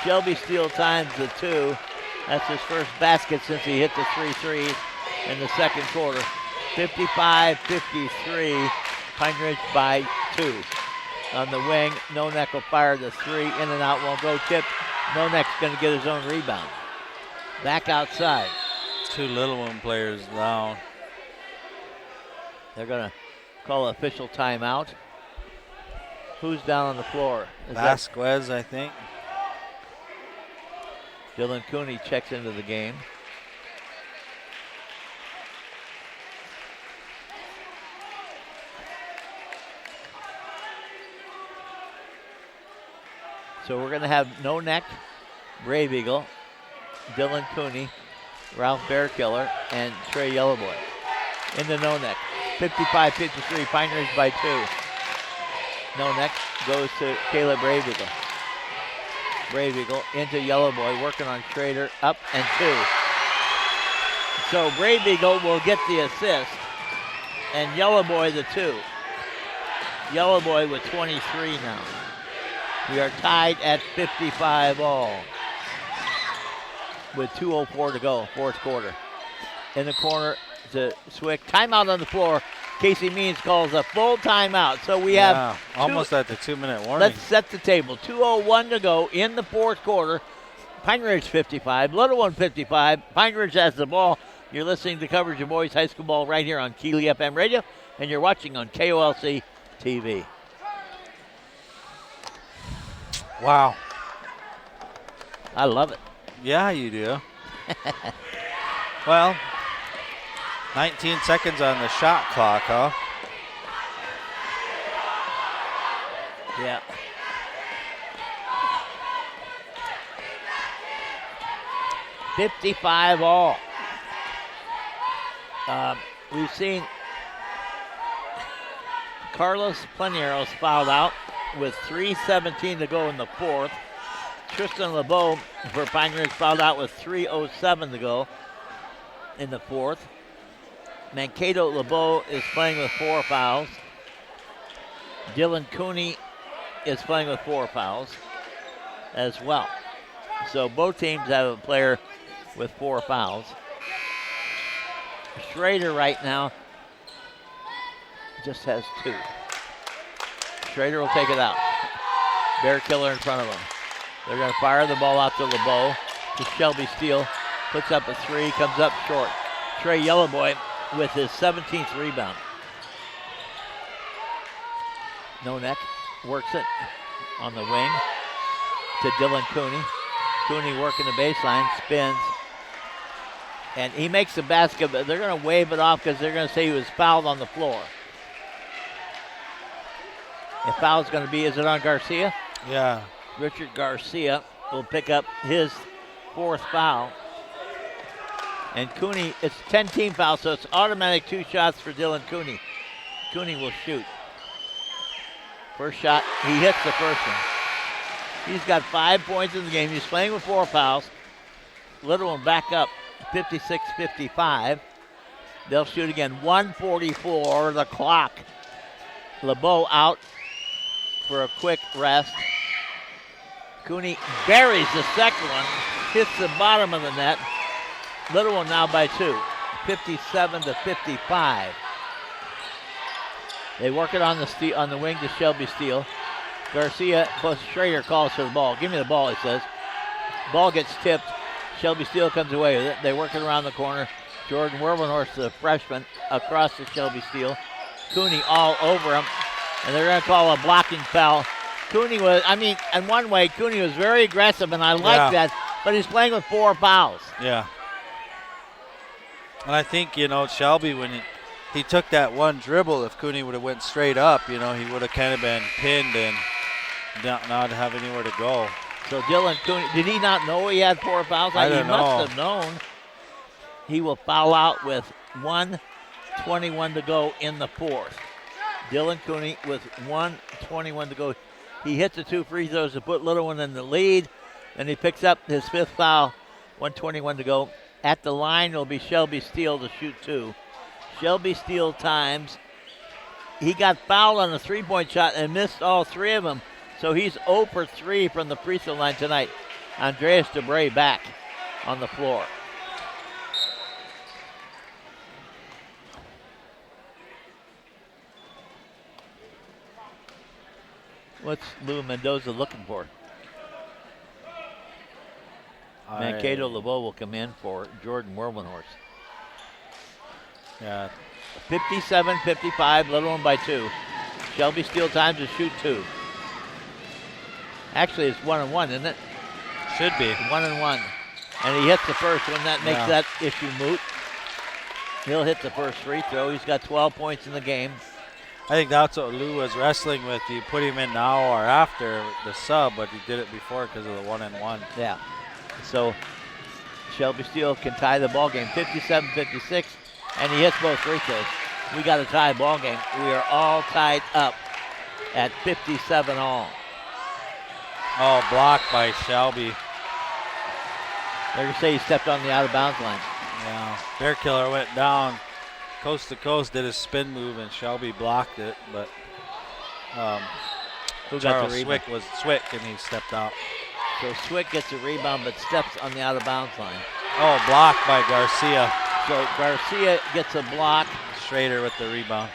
Shelby Steele times the 2. That's his first basket since he hit the 3 threes in the second quarter. 55-53, Pine Ridge by 2. On the wing, No Neck will fire the 3, in and out, won't go, tipped Nonek's going to get his own rebound. Back outside. 2 Little One players down. They're going to call official timeout. Who's down on the floor? Is that Vasquez, I think. Dylan Cooney checks into the game. So we're going to have Nonek, Brave Eagle, Dylan Cooney, Ralph Bearkiller, and Trey Yellowboy. Into Nonek. 55-53, Pine Ridge by 2. Nonek goes to Caleb Brave Eagle. Brave Eagle into Yellowboy, working on Schrader, up and 2. So Brave Eagle will get the assist, and Yellowboy the 2. Yellowboy with 23 now. We are tied at 55 all with 2:04 to go, fourth quarter. In the corner to Swick. Timeout on the floor. Casey Means calls a full timeout. So we have almost at the 2-minute warning. Let's set the table. 2:01 to go in the fourth quarter. Pine Ridge 55, Little One 55. Pine Ridge has the ball. You're listening to coverage of boys high school ball right here on Kili FM Radio, and you're watching on KOLC TV. Wow. I love it. Yeah, you do. Well, 19 seconds on the shot clock, huh? Yeah. $55 all. We've seen Carlos Planieros fouled out with 3:17 to go in the fourth. Tristan LeBeau for Pine Ridge fouled out with 3:07 to go in the fourth. Mankato LeBeau is playing with 4 fouls. Dylan Cooney is playing with 4 fouls as well. So both teams have a player with 4 fouls. Schrader right now just has 2. Schrader will take it out. Bear Killer in front of him. They're going to fire the ball out to LeBeau. To Shelby Steele. Puts up a 3, comes up short. Trey Yellowboy with his 17th rebound. Nonek works it on the wing to Dylan Cooney. Cooney working the baseline, spins. And he makes the basket, but they're going to wave it off because they're going to say he was fouled on the floor. The foul's going to be, is it on Garcia? Yeah. Richard Garcia will pick up his 4th foul. And Cooney, it's 10-team foul, so it's automatic 2 shots for Dylan Cooney. Cooney will shoot. First shot, he hits the first one. He's got 5 points in the game. He's playing with 4 fouls. Little one back up, 56-55. They'll shoot again, 1:44 the clock. LeBeau out for a quick rest. Cooney buries the second one, hits the bottom of the net. Little one now by 2, 57-55. They work it on the wing to Shelby Steele. Garcia plus Schrader calls for the ball. Give me the ball, he says. Ball gets tipped. Shelby Steele comes away with it. They work it around the corner. Jordan Werbenhorst, the freshman, across to Shelby Steele. Cooney all over him. And they're going to call a blocking foul. Cooney was, in one way, Cooney was very aggressive, and I like that. But he's playing with 4 fouls. Yeah. And I think, Shelby, when he took that one dribble, if Cooney would have went straight up, he would have kind of been pinned and not have anywhere to go. So Dylan Cooney, did he not know he had 4 fouls? I don't know. He must have known. He will foul out with 1:21 to go in the fourth. Dylan Cooney with 1:21 to go. He hit the 2 free throws to put Little One in the lead, and he picks up his 5th foul, 1:21 to go. At the line will be Shelby Steele to shoot 2. Shelby Steele times. He got fouled on a 3-point shot and missed all 3 of them. So he's 0 for 3 from the free throw line tonight. Andreas DeBray back on the floor. What's Lou Mendoza looking for? Mankato LeBeau will come in for Jordan Werlenhorst. Yeah. 57-55, Little One by 2. Shelby Steele time to shoot 2. Actually, it's 1-1, isn't it? Should be. 1-1. And he hits the first one. That makes that issue moot. He'll hit the first free throw. He's got 12 points in the game. I think that's what Lou was wrestling with. Do you put him in now or after the sub? But he did it before because of the 1-1. Yeah. So Shelby Steele can tie the ball game, 57-56, and he hits both free throws. We got a tie ball game. We are all tied up at 57 all. Oh, blocked by Shelby. They're going to say he stepped on the out-of-bounds line. Yeah. Bear Killer went down coast to coast, did his spin move, and Shelby blocked it. But Who got Charles the rebound? Swick was Swick, and he stepped out. So Swick gets a rebound but steps on the out-of-bounds line. Oh, blocked by Garcia. So Garcia gets a block. Schrader with the rebound.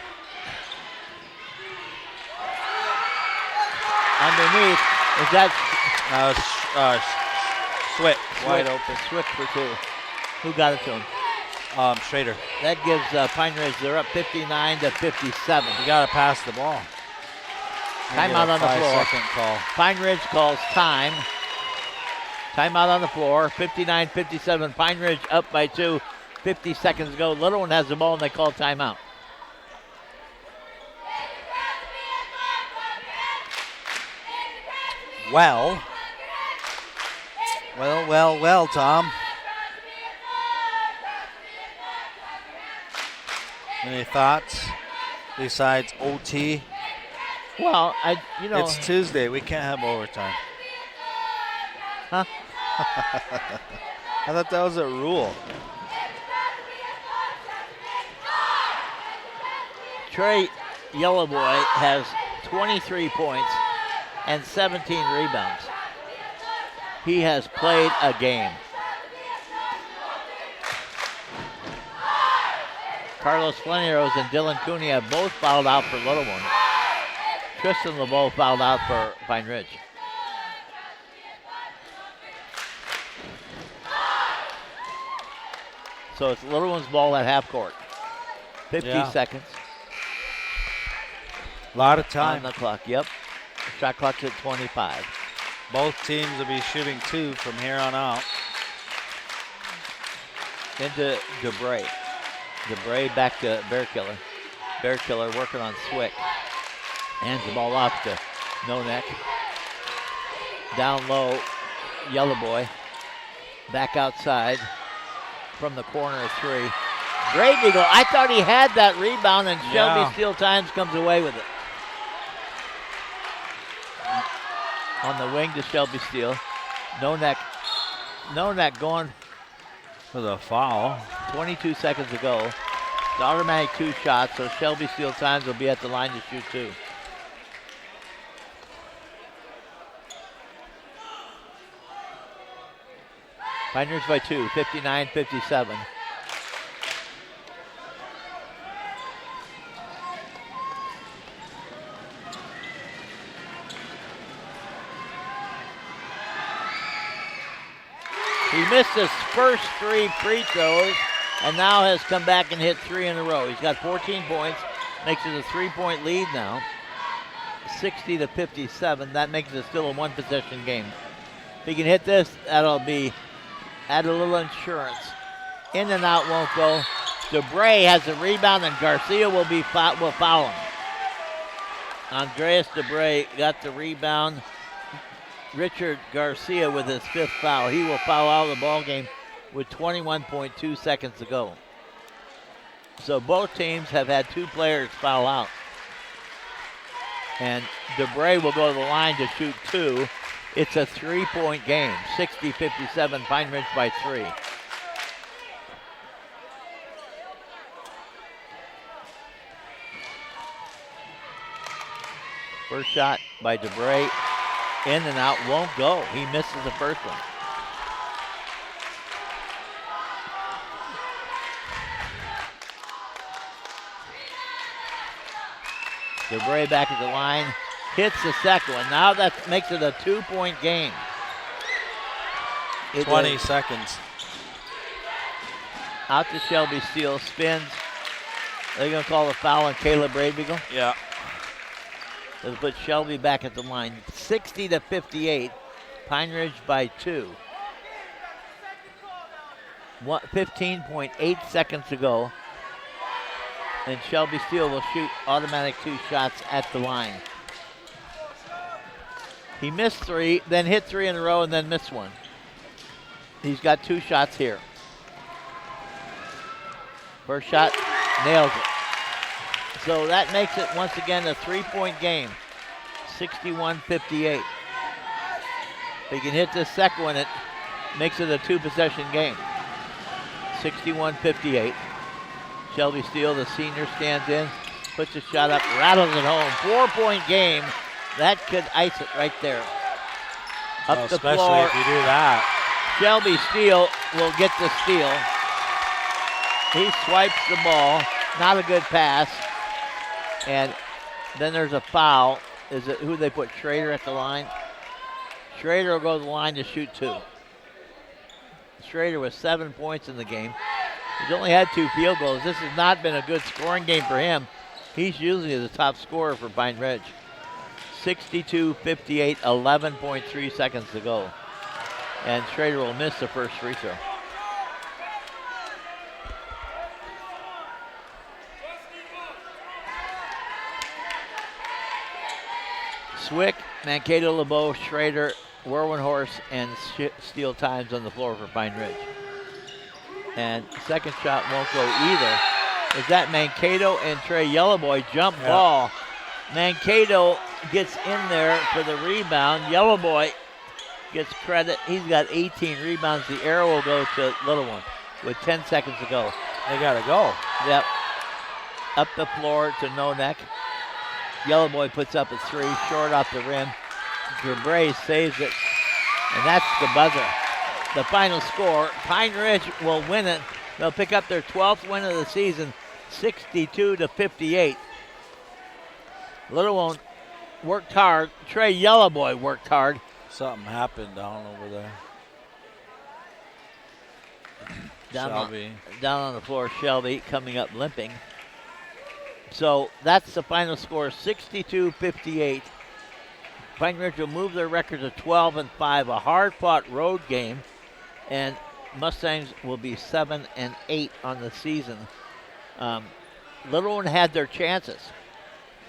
Underneath, is that Swick, wide Swick? open. Swick for 2. Who got it to him? Schrader. That gives Pine Ridge, they're up 59-57. You got to pass the ball. Timeout on the floor. 5-second call. Pine Ridge calls time. Timeout on the floor. 59-57. Pine Ridge up by 2. 50 seconds ago. Little One has the ball and they call timeout. Well, Tom. Any thoughts besides OT? Well, It's Tuesday. We can't have overtime. Huh? I thought that was a rule. Trey Yellowboy has 23 points and 17 rebounds. He has played a game. Carlos Flaneros and Dylan Cooney have both fouled out for Little One. Tristan LeBeau fouled out for Pine Ridge. So it's Little One's ball at half court. 50 seconds. A lot of On time. the clock, yep. Shot clock's at 25. Both teams will be shooting 2 from here on out. Into DeBray. DeBray back to Bear Killer. Bear Killer working on Swick. Hands the ball off to No Neck. Down low, Yellow Boy. Back outside from the corner of 3. Great Eagle. I thought he had that rebound, and Shelby Steele Times comes away with it. On the wing to Shelby Steele. No Neck going For the foul. 22 seconds ago. It's automatic 2 shots, so Shelby Steele Times will be at the line to shoot 2. Pioneers by 2, 59-57. He missed his first 3 free throws and now has come back and hit 3 in a row. He's got 14 points, makes it a 3-point lead now. 60-57. That makes it still a 1-possession game. If he can hit this, that'll be add a little insurance. In and out won't go. DeBray has a rebound and Garcia will foul him. Andreas DeBray got the rebound. Richard Garcia with his 5th foul. He will foul out of the ball game with 21.2 seconds to go. So both teams have had 2 players foul out. And DeBray will go to the line to shoot 2. It's a 3-point game. 60-57, Pine Ridge by 3. First shot by DeBray. In and out, won't go. He misses the first one. DeBray back at the line, hits the second one. Now that makes it a 2-point game. 20 seconds. Out to Shelby Steele, spins. They're going to call the foul on Caleb Brabeagle. Yeah. They'll put Shelby back at the line. 60-58. Pine Ridge by 2. 15.8 seconds to go. And Shelby Steele will shoot automatic 2 shots at the line. He missed 3, then hit 3 in a row, and then missed 1. He's got 2 shots here. First shot, nails it. So that makes it once again a 3-point game. 61-58. If he can hit this second one, it makes it a 2-possession game. 61-58. Shelby Steele, the senior, stands in, puts a shot up, rattles it home. 4-point game. That could ice it right there. Up the Especially floor. if you do that. Shelby Steele will get the steal. He swipes the ball. Not a good pass. And then there's a foul. Is it who they put? Schrader at the line? Schrader will go to the line to shoot 2. Schrader with 7 points in the game. He's only had 2 field goals. This has not been a good scoring game for him. He's usually the top scorer for Pine Ridge. 62-58, 11.3 seconds to go. And Schrader will miss the first free throw. Swick, Mankato, LeBeau, Schrader, Werwenhorst, and Steele Times on the floor for Pine Ridge. And second shot won't go either. Is that Mankato and Trey Yellowboy jump ball. Mankato gets in there for the rebound. Yellowboy gets credit. He's got 18 rebounds. The arrow will go to Little One with 10 seconds to go. They got to go. Yep. Up the floor to No Neck. Yellowboy puts up a 3, short off the rim. Gerbrace saves it, and that's the buzzer. The final score, Pine Ridge will win it. They'll pick up their 12th win of the season, 62-58. Little One worked hard. Trey Yellowboy worked hard. Something happened down over there. Shelby. Down on the floor, Shelby coming up limping. So that's the final score, 62-58. Pine Ridge will move their record to 12-5, a hard-fought road game, and Mustangs will be 7-8 on the season. Little One had their chances.